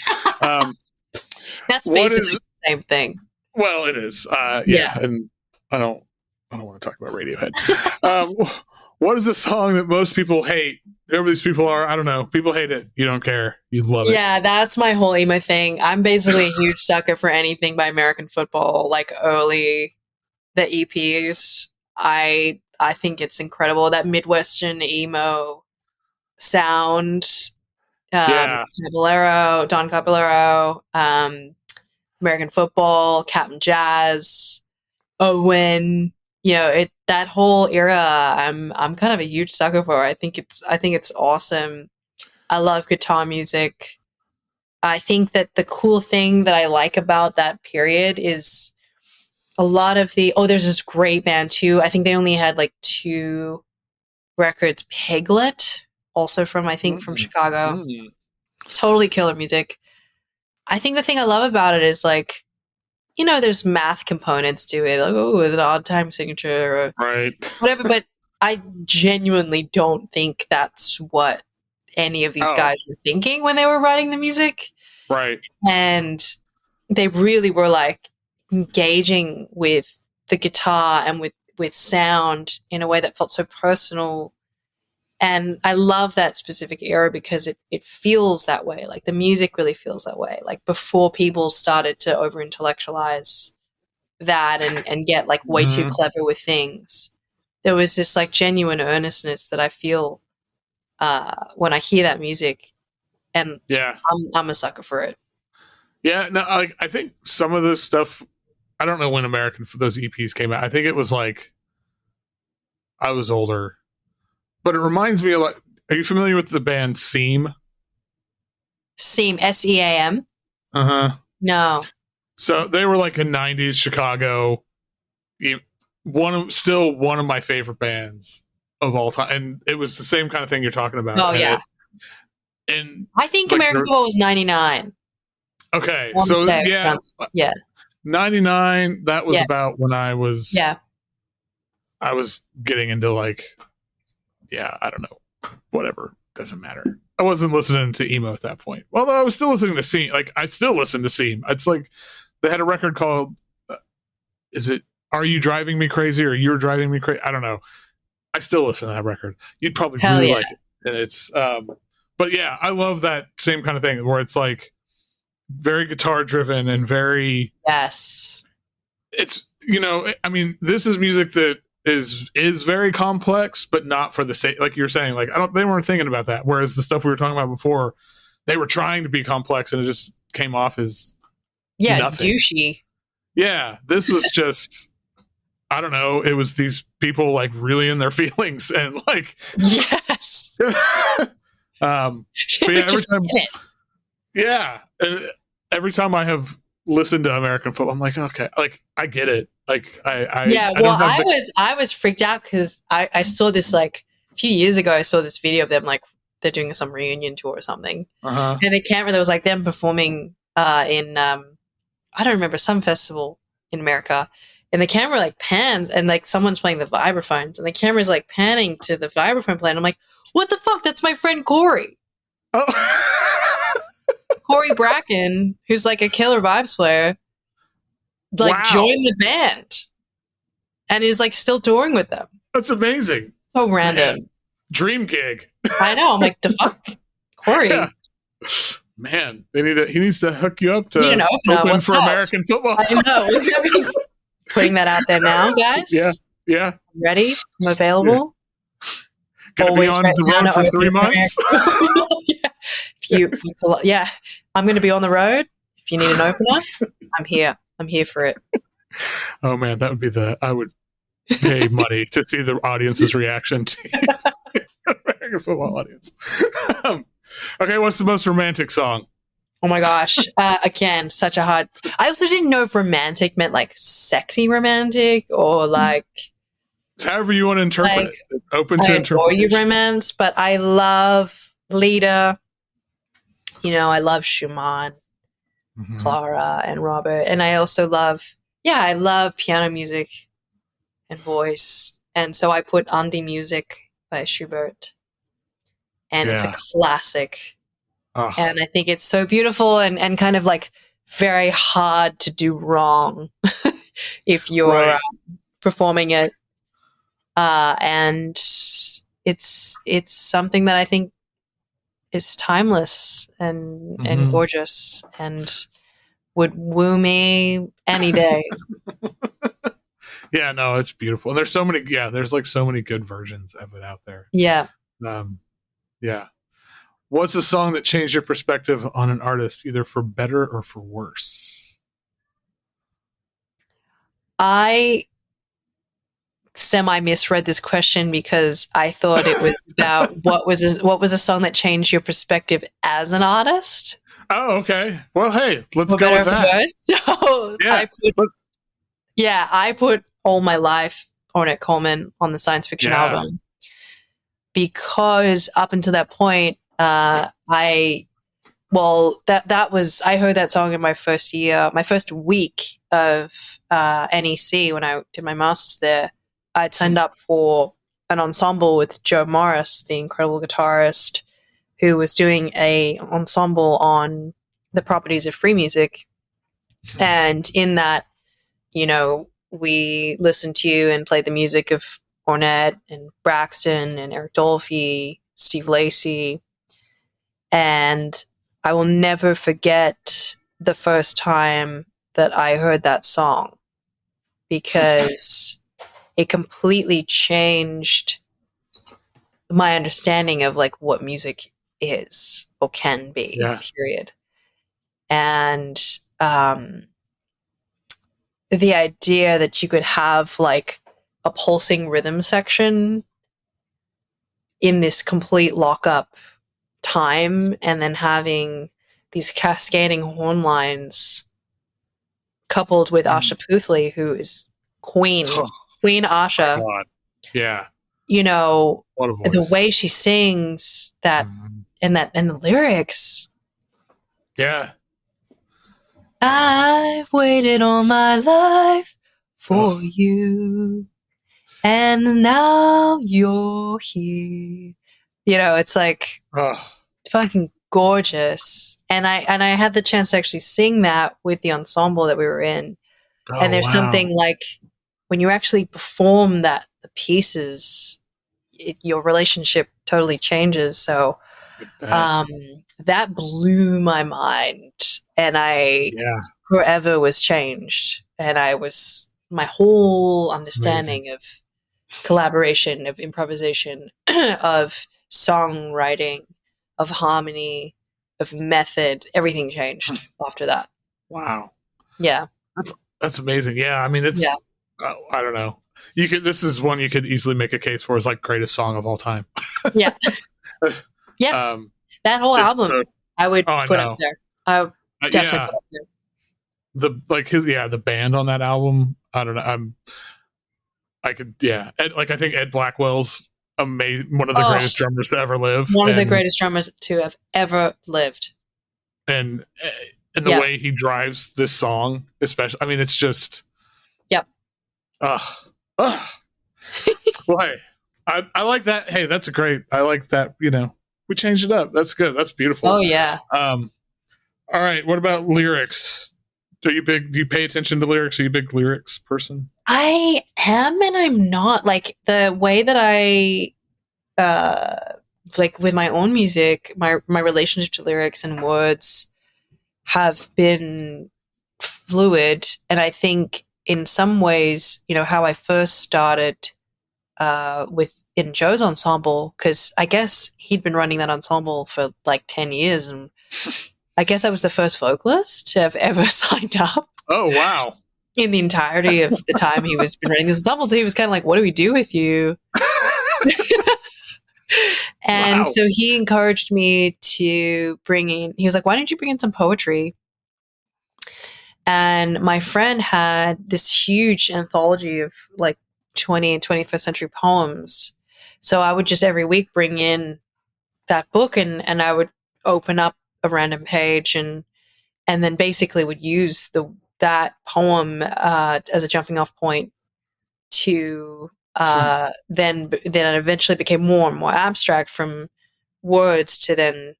That's basically the same thing. Well, it is. And I don't want to talk about Radiohead. What is a song that most people hate? Whoever these people are, I don't know. People hate it. You don't care. You love it. Yeah, that's my whole emo thing. I'm basically a huge sucker for anything by American Football, like early the EPs. I think it's incredible, that Midwestern emo sound. Don Caballero, American Football, Captain Jazz. When that whole era, I'm kind of a huge sucker for. I think it's awesome. I love guitar music. I think that the cool thing that I like about that period is a lot of there's this great band too. I think they only had like 2 records. Piglet, also from Chicago. Totally killer music. I think the thing I love about it is like, there's math components to it, like an odd time signature or right, whatever. But I genuinely don't think that's what any of these guys were thinking when they were writing the music. Right. And they really were like engaging with the guitar and with sound in a way that felt so personal. And I love that specific era because it feels that way. Like the music really feels that way. Like before people started to over intellectualize that and get like way too clever with things, there was this like genuine earnestness that I feel when I hear that music, and I'm a sucker for it. Yeah, no, I think some of this stuff, I don't know when those EPs came out. I think it was like I was older. But it reminds me a lot. Are you familiar with the band Seam? Seam, SEAM? Uh-huh. No. So they were like a 90s Chicago, still one of my favorite bands of all time. And it was the same kind of thing you're talking about. Oh, yeah. And I think like American Football was 99. Okay. So, yeah. 99, that was about when I was getting into like, I don't know, whatever, doesn't matter. I wasn't listening to emo at that point. Although I was still listening to Seam. Like, I still listen to Seam. It's like, they had a record called, Are You Driving Me Crazy or You're Driving Me Crazy? I don't know. I still listen to that record. You'd probably really like it. And it's, but yeah, I love that same kind of thing where it's like very guitar driven and very, it's, I mean, this is music that is very complex, but not for the sake, like you're saying, like they weren't thinking about that. Whereas the stuff we were talking about before, they were trying to be complex, and it just came off as nothing. Douchey. Yeah, this was just, I don't know. It was these people like really in their feelings and like yes. But every time I have listened to American football, I'm like, okay, like I get it. Like I was freaked out because I saw this like a few years ago. I saw this video of them like they're doing some reunion tour or something, and the camera there was like them performing in I don't remember, some festival in America, and the camera like pans and like someone's playing the vibraphones, and the camera's like panning to the vibraphone player. And I'm like, what the fuck? That's my friend Corey. Oh. Corey Bracken, who's like a killer vibes player, like joined the band and is like still touring with them. That's amazing. So random. Man. Dream gig. I know. I'm like, the fuck, Corey. Yeah. Man, he needs to hook you up to open for American football. I know. Putting that out there now, guys. Yeah. Ready? I'm available. Gonna be on the road for 3 months. I'm going to be on the road. If you need an opener, I'm here. I'm here for it. Oh man, that would be I would pay money to see the audience's reaction to the American football audience. Okay, what's the most romantic song? Oh my gosh. Again, such a hard. I also didn't know if romantic meant like sexy romantic or like. It's however you want to interpret it. Open to interpretation. Or you romance, but I love Lita. I love Schumann, Clara, and Robert. And I also love piano music and voice. And so I put On die Musik by Schubert. And it's a classic. Oh. And I think it's so beautiful and kind of like very hard to do wrong if you're performing it. And it's something that I think is timeless and gorgeous and would woo me any day. Yeah, no, it's beautiful. And there's so many, there's like so many good versions of it out there. Yeah. Yeah. What's a song that changed your perspective on an artist, either for better or for worse? I semi misread this question because I thought it was about what was a song that changed your perspective as an artist. Oh, okay. Well, hey, let's For go better with or for that. worse. So I put All My Life, Ornette Coleman, on the science fiction album because up until that point, I heard that song in my first week of NEC when I did my master's there. I signed up for an ensemble with Joe Morris, the incredible guitarist, who was doing a ensemble on the properties of free music. And in that, we listened to and played the music of Ornette and Braxton and Eric Dolphy, Steve Lacy. And I will never forget the first time that I heard that song because it completely changed my understanding of like what music is or can be, period. And the idea that you could have like a pulsing rhythm section in this complete lockup time and then having these cascading horn lines coupled with Asha Puthli, who is Queen Asha. Oh God. Yeah. The way she sings that and the lyrics. Yeah. I've waited all my life for you, and now you're here. It's like fucking gorgeous. And I had the chance to actually sing that with the ensemble that we were in. And there's something like when you actually perform the pieces, your relationship totally changes. So that blew my mind, and I forever was changed. And my whole understanding of collaboration, of improvisation, of songwriting, of harmony, of method, everything changed after that. Wow. Yeah. That's amazing. Yeah. I mean, it's, I don't know. This is one you could easily make a case for as like greatest song of all time. Yeah. Yeah. That whole album, I would put up there. I would definitely put up there. The band on that album, I don't know. I think Ed Blackwell's amazing, one of the greatest drummers to ever live. One of the greatest drummers to have ever lived. And the way he drives this song, especially, I mean, it's just, well, hey, I like that. Hey, that's I like that, we changed it up. That's good. That's beautiful. Oh yeah. All right. What about lyrics? Do you pay attention to lyrics? Are you a big lyrics person? I am and I'm not. Like the way that I like with my own music, my relationship to lyrics and words have been fluid. And I think in some ways, how I first started in Joe's ensemble, because I guess he'd been running that ensemble for like 10 years, and I guess I was the first vocalist to have ever signed up. Oh, wow. In the entirety of the time he was been running this ensemble. So he was kind of like, what do we do with you? And so he encouraged me to he was like, why don't you bring in some poetry? And my friend had this huge anthology of like 20 and 21st century poems. So I would just every week bring in that book and I would open up a random page and then basically would use that poem as a jumping off point to then it eventually became more and more abstract from words to then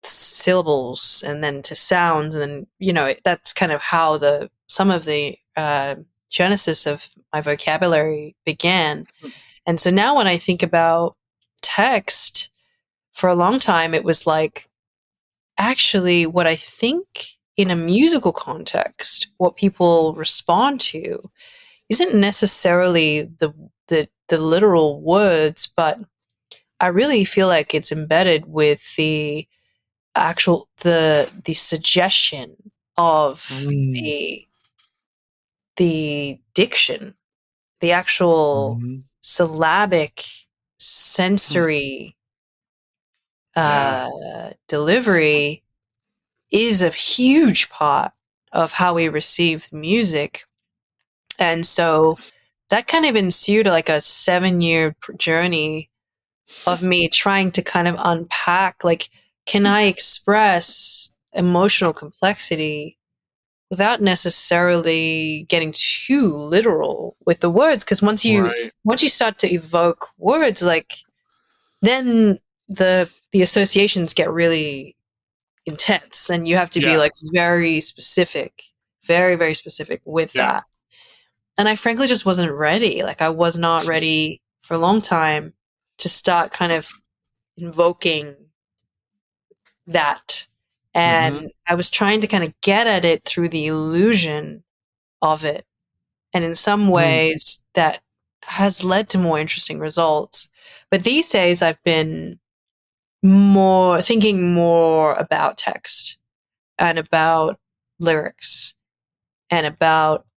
syllables and then to sounds, and then that's kind of how some of the genesis of my vocabulary began. And so now when I think about text, for a long time it was like, actually what I think in a musical context, what people respond to isn't necessarily the literal words, but I really feel like it's embedded with the actual the suggestion of the diction the actual Mhm. syllabic sensory delivery is a huge part of how we receive the music. And so that kind of ensued like a 7-year journey of me trying to kind of unpack, like, can I express emotional complexity without necessarily getting too literal with the words? Because Right. once you start to evoke words, like, then the associations get really intense, and you have to be Yeah. like very specific, very, very specific with Yeah. that. And I frankly just wasn't ready. Like, I was not ready for a long time to start kind of invoking that. Mhm. And I was trying to kind of get at it through the illusion of it. And in some Mm. ways, that has led to more interesting results. But these days, I've been thinking more about text and about lyrics and about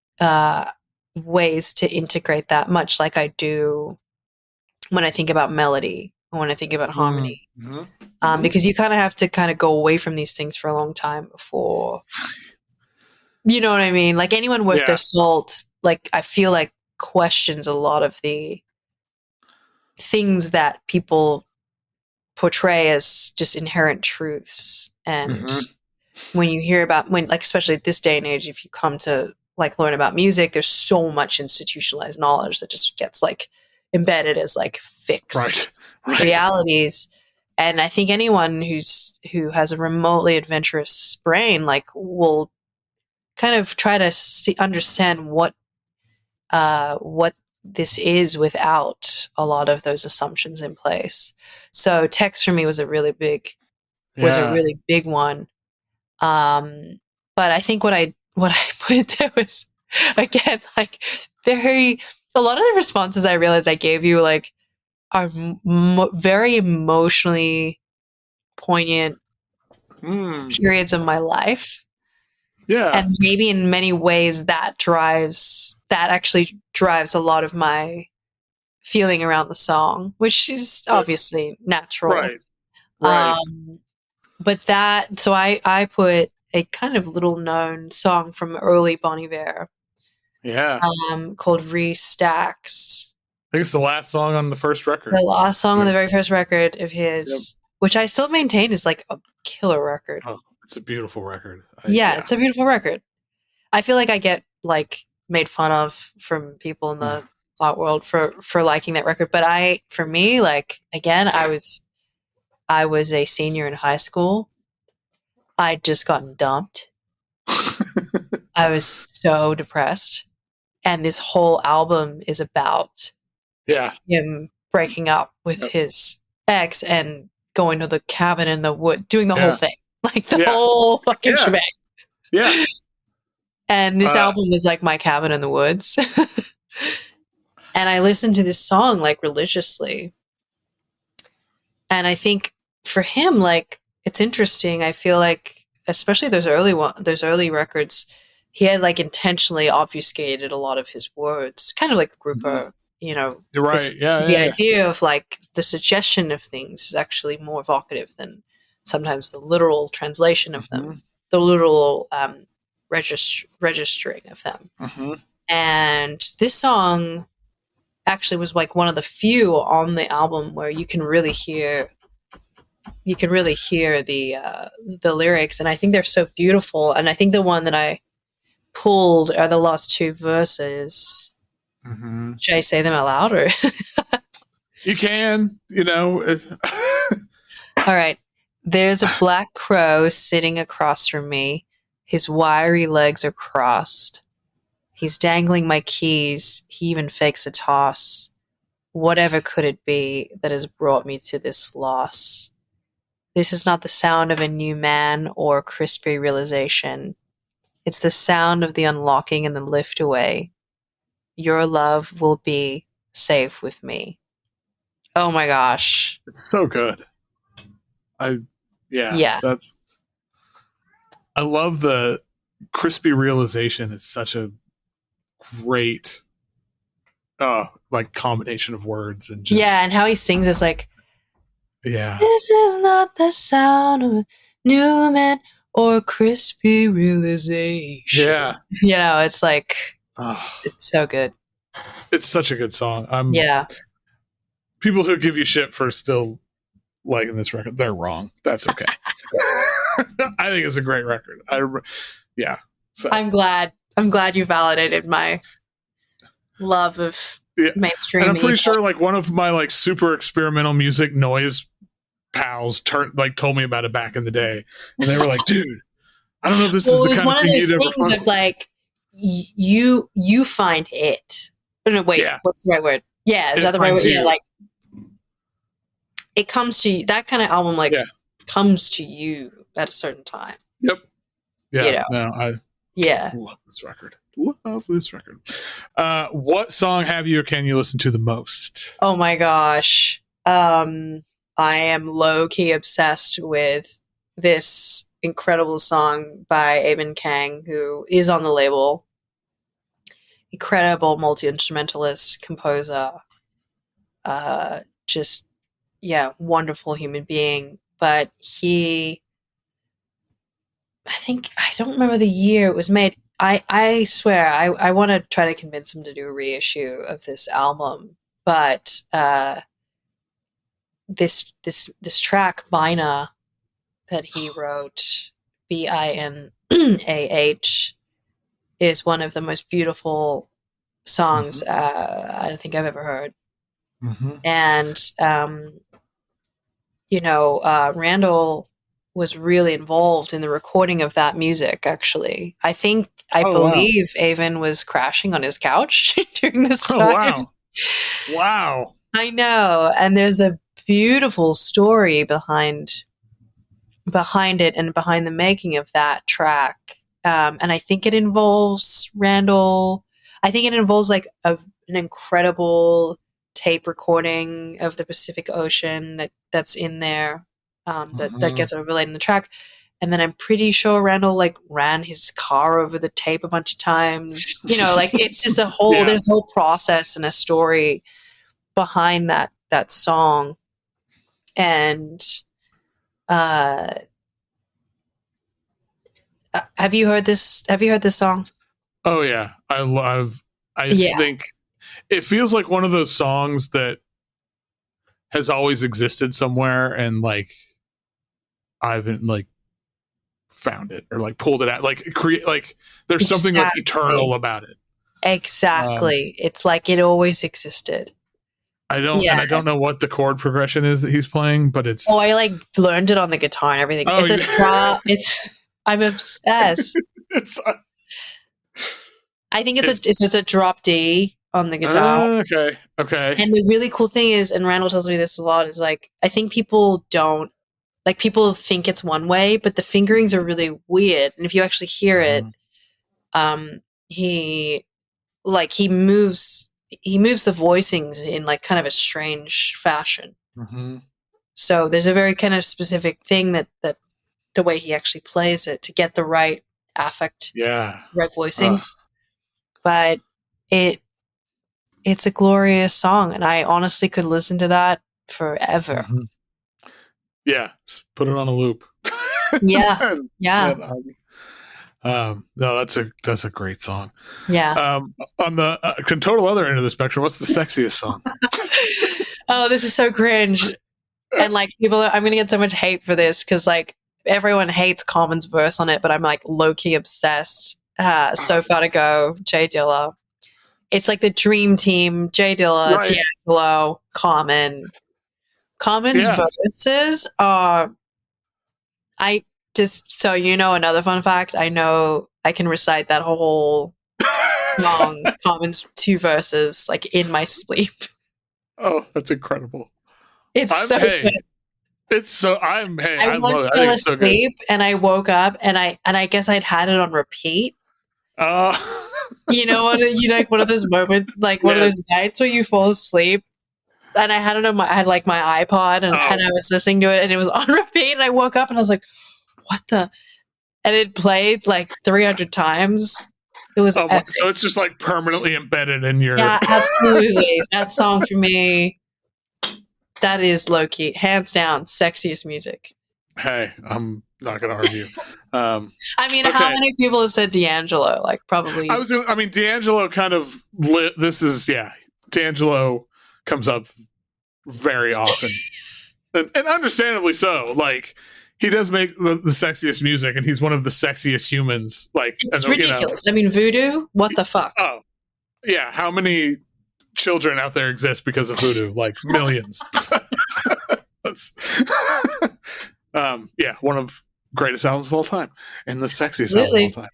ways to integrate that, much like I do when I think about melody and when I think about harmony. Because you kind of have to kind of go away from these things for a long time before, you know what I mean? Like, anyone worth their salt, like, I feel like questions a lot of the things that people portray as just inherent truths. And when you hear about, like, especially at this day and age, if you come to like learn about music, there's so much institutionalized knowledge that just gets like embedded as like fixed realities. And I think anyone who has a remotely adventurous brain, like, will kind of try to understand what this is without a lot of those assumptions in place. So text for me was a really big one. But I think what I put there was, again, like, a lot of the responses I realized I gave you, like, are very emotionally poignant periods of my life. Yeah. And maybe in many ways that actually drives a lot of my feeling around the song, which is obviously natural. Right. But so I put a kind of little known song from early Bon Iver, Yeah. called Restacks. I think it's the last song on the first record. The last song on the very first record of his, which I still maintain is like a killer record. Oh, it's a beautiful record. It's a beautiful record. I feel like I get like made fun of from people in the art world for liking that record, but for me, like, again, I was a senior in high school. I'd just gotten dumped. I was so depressed, and this whole album is about him breaking up with his ex and going to the cabin in the wood, doing the whole thing, like the whole fucking shebang. Yeah. And this album is like my cabin in the woods. And I listened to this song like religiously. And I think for him, like, it's interesting. I feel like, especially those early records, he had like intentionally obfuscated a lot of his words, kind of like Grouper, you know. You're right. The idea of like the suggestion of things is actually more evocative than sometimes the literal translation of them, the literal registering of them. And this song actually was like one of the few on the album where you can really hear the lyrics, and I think they're so beautiful. And I think the one that I pulled are the last two verses. Should I say them out loud, or you can, you know? All right. There's a black crow sitting across from me. His wiry legs are crossed. He's dangling my keys. He even fakes a toss. Whatever could it be that has brought me to this loss? This is not the sound of a new man or crispy realization. It's the sound of the unlocking and the lift away. Your love will be safe with me. Oh my gosh. It's so good. I love the crispy realization. It's such a great like combination of words and just and how he sings is like, yeah. this is not the sound of a new man or crispy realization. Yeah. You know, it's like it's so good. It's such a good song. People who give you shit for still liking this record, they're wrong. That's okay. I think it's a great record. So. I'm glad you validated my love of mainstream. And I'm pretty sure like one of my like super experimental music noise pals told me about it back in the day, and they were like, "Dude, I don't know if this is the kind of thing you'd ever find." Of like you find it. No, wait, what's the right word? Yeah, is that the right word? Yeah, like it comes to you. That kind of album comes to you at a certain time. Yep. Yeah. You know? No, I love this record. What song have you or can you listen to the most? Oh my gosh. I am low-key obsessed with this incredible song by Eyvind Kang, who is on the label. Incredible multi-instrumentalist, composer. Wonderful human being. But I don't remember the year it was made. I swear, I want to try to convince him to do a reissue of this album. But this track, Bina, that he wrote, Binah, is one of the most beautiful songs I don't think I've ever heard. Mm-hmm. And, Randall was really involved in the recording of that music, actually. I believe Eyvind was crashing on his couch during this time. Wow. I know. And there's a beautiful story behind it and behind the making of that track. And I think it involves Randall. I think it involves like an incredible tape recording of the Pacific Ocean that's in there. That gets overlaid in the track. And then I'm pretty sure Randall like ran his car over the tape a bunch of times. Like it's just there's a whole process and a story behind that song. And have you heard this song? Oh yeah. I think it feels like one of those songs that has always existed somewhere, and like I haven't like found it or like pulled it out, like create like there's something like eternal about it. Exactly. It's like it always existed. I don't know what the chord progression is that he's playing, but it's I like learned it on the guitar and everything. It's a drop. I'm obsessed. I think it's a drop D on the guitar. Okay. And the really cool thing is, and Randall tells me this a lot, is like I think people think it's one way, but the fingerings are really weird. And if you actually hear it, he moves the voicings in like kind of a strange fashion. Mm-hmm. So there's a very kind of specific thing that the way he actually plays it to get the right affect, right voicings. But it's a glorious song, and I honestly could listen to that forever. Mm-hmm. Yeah, put it on a loop. Yeah. No, that's a great song. Yeah. On the total other end of the spectrum, what's the sexiest song? Oh, this is so cringe. And like I'm gonna get so much hate for this because like everyone hates Coleman's verse on it, but I'm like low key obsessed. So Far to Go, J Dilla. It's like the dream team: J Dilla, D'Angelo, Coleman. Coleman's verses are. I just so another fun fact. I know I can recite that whole song, Coleman's 2 verses, like in my sleep. Oh, that's incredible! It's so good. It's so I once fell asleep and I woke up and I guess I'd had it on repeat. You know what? Like one of those moments, like one of those nights where you fall asleep. And I had it on I had like my iPod and I was listening to it and it was on repeat and I woke up and I was like, what the? And it played like 300 times. It was Oh, epic. so it's just like permanently embedded in your. Yeah, absolutely. That song for me, that is low key, hands down, sexiest music. Hey, I'm not going to argue. I mean, okay. how many people have said D'Angelo? Like, probably. I mean, D'Angelo kind of D'Angelo comes up very often, and understandably so. Like, he does make the sexiest music, and he's one of the sexiest humans. Like, It's ridiculous. I mean, voodoo. What the fuck? Oh, yeah. How many children out there exist because of voodoo? Like millions. That's, yeah, one of greatest albums of all time, and the sexiest album of all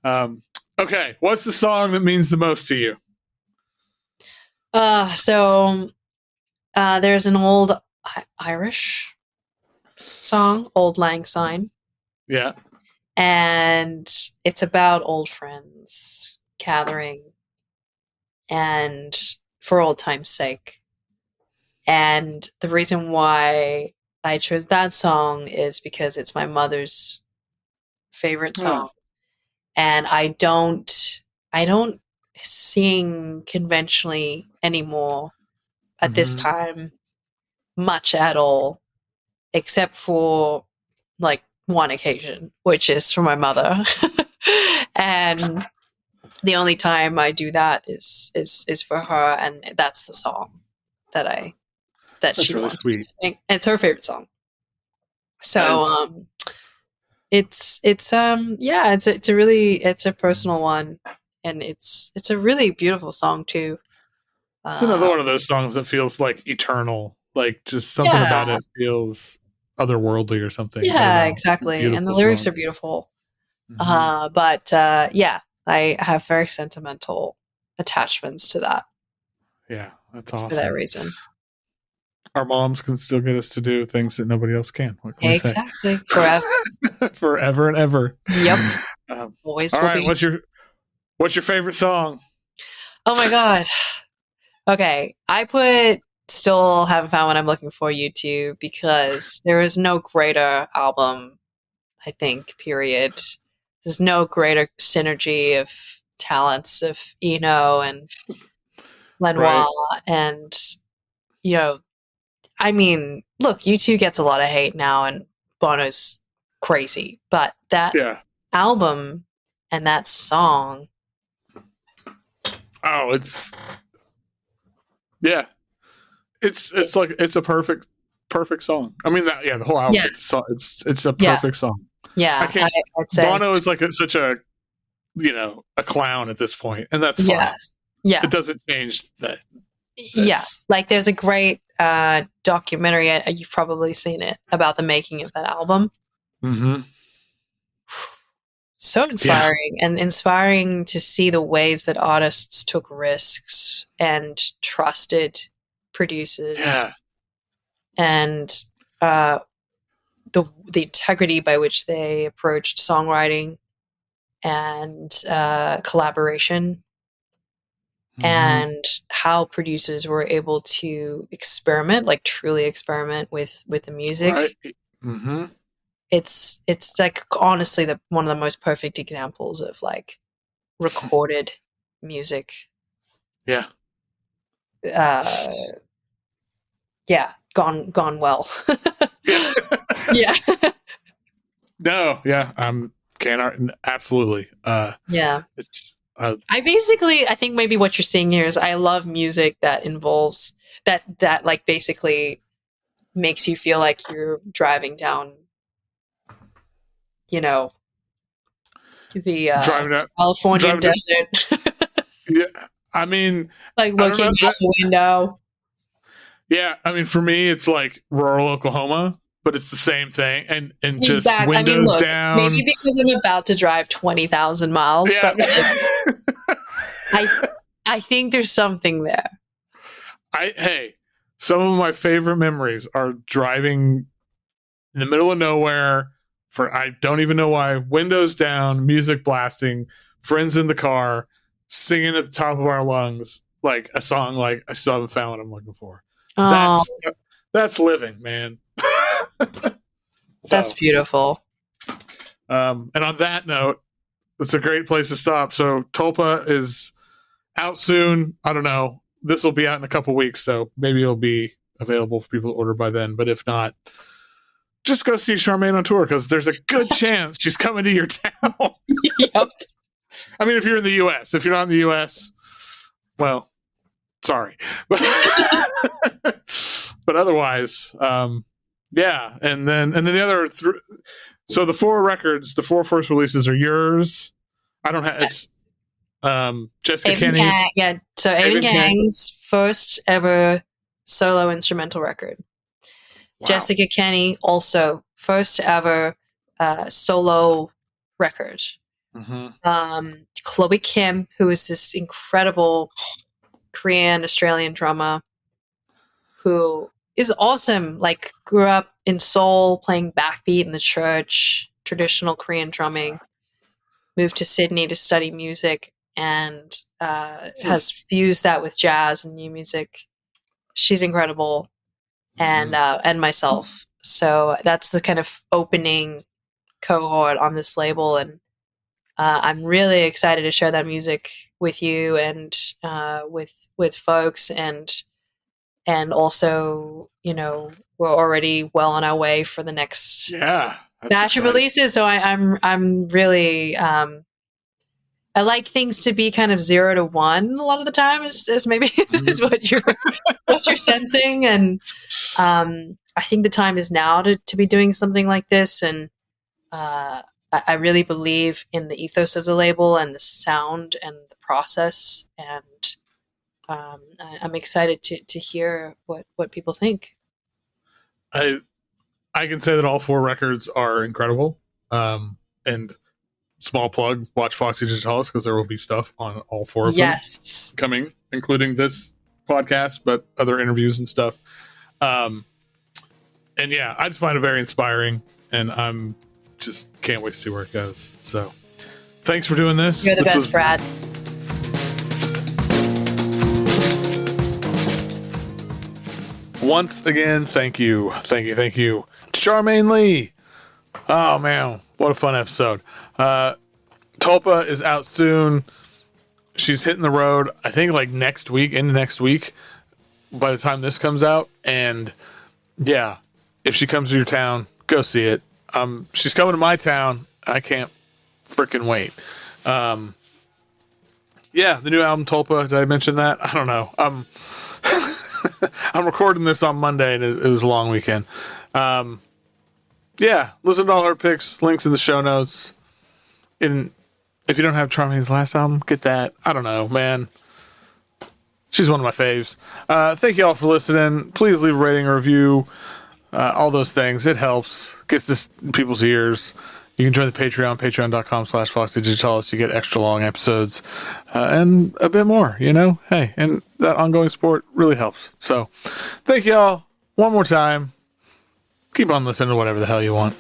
time. Okay, what's the song that means the most to you? So there's an old Irish song, Old Lang Syne. Yeah. And it's about old friends gathering and for old time's sake. And the reason why I chose that song is because it's my mother's favorite song. And I don't sing conventionally anymore at this time much at all, except for like one occasion, which is for my mother. And the only time I do that is for her, and that's the song that she really wants sweet. me to sing. And it's her favorite song. So it's a personal one, and it's a really beautiful song too. It's another one of those songs that feels like eternal, like just something about it feels otherworldly or something. Yeah, exactly. And the lyrics are beautiful. But I have very sentimental attachments to that. Yeah, that's awesome. For that reason. Our moms can still get us to do things that nobody else can. What can exactly. Forever. Forever and ever. Yep. Always. All right. What's your favorite song? Oh my God. Okay. I put Still Haven't Found What I'm Looking For You To, because there is no greater album, I think, period. There's no greater synergy of talents of Eno and Lenoir. Right. And, I mean, look, U2 gets a lot of hate now, and Bono's crazy, but that album and that song. Oh, it's like it's a perfect song. I mean, the whole album. Yeah. It's a perfect song. Yeah, I'd say Bono is like such a a clown at this point, and that's fine. Yeah, it doesn't change that. Yeah, like there's a great documentary, you've probably seen it, about the making of that album. Mm-hmm. So inspiring, and inspiring to see the ways that artists took risks and trusted producers. Yeah. And the integrity by which they approached songwriting and collaboration. And how producers were able to experiment, like truly experiment with the music. Right. Mm-hmm. It's like honestly one of the most perfect examples of like recorded music. Yeah. Gone well. Yeah. No. Yeah. Absolutely. Yeah. It's. I think maybe what you're seeing here is I love music that involves that like basically makes you feel like you're driving down, the Californian desert. Yeah, I mean, like looking out the window. Yeah, I mean, for me, it's like rural Oklahoma, but it's the same thing, and just windows down. Maybe because I'm about to drive 20,000 miles, but I think there's something there. Some of my favorite memories are driving in the middle of nowhere for I don't even know why, windows down, music blasting, friends in the car, singing at the top of our lungs, like a song like I Still Haven't Found What I'm Looking For. Oh. That's living, man. That's beautiful. And on that note, It's a great place to stop. So Tulpa is out soon. I don't know. This will be out in a couple weeks, so maybe it'll be available for people to order by then. But if not, just go see Charmaine on tour because there's a good chance she's coming to your town. Yep. I mean, if you're in the U.S., if you're not in the U.S., well, sorry, but otherwise, yeah. And then the other, so the 4 records, the 4 first releases are yours. I don't have it's Jessica Eyvind Kang. Yeah, so Eyvind Kang's first ever solo instrumental record. Wow. Jessica Kenny also first ever solo record. Mm-hmm. Chloe Kim, who is this incredible Korean Australian drummer who is awesome, like grew up in Seoul playing backbeat in the church, traditional Korean drumming, moved to Sydney to study music, and has fused that with jazz and new music. She's incredible. And myself. So that's the kind of opening cohort on this label, and I'm really excited to share that music with you and with folks, and also, you know, we're already well on our way for the next batch of releases. So I'm really I like things to be kind of 0 to 1 a lot of the time, is maybe is what you're sensing, and I think the time is now to be doing something like this, and I really believe in the ethos of the label and the sound and the process, and I'm excited to hear what people think. I can say that all 4 records are incredible, and small plug, watch Foxy Digitalis because there will be stuff on all 4 of them coming, including this podcast, but other interviews and stuff. And yeah, I just find it very inspiring, and I'm just can't wait to see where it goes. So thanks for doing this. You're the best, Brad. Once again, thank you to Charmaine Lee. Oh man, what a fun episode. Tulpa is out soon. She's hitting the road, I think, like next week, by the time this comes out. And yeah, if she comes to your town, go see it. She's coming to my town. I can't freaking wait. Yeah, the new album Tulpa. Did I mention that? I don't know. I'm recording this on Monday, and it was a long weekend. Yeah, listen to all her picks. Links in the show notes. And if you don't have Charmaine's last album, get that. I don't know, man. She's one of my faves. Thank you all for listening. Please leave a rating or review. All those things. It helps. Gets this in people's ears. You can join the Patreon, patreon.com/FoxyDigitalis. You get extra long episodes and a bit more, you know? Hey, and that ongoing support really helps. So thank you all one more time. Keep on listening to whatever the hell you want.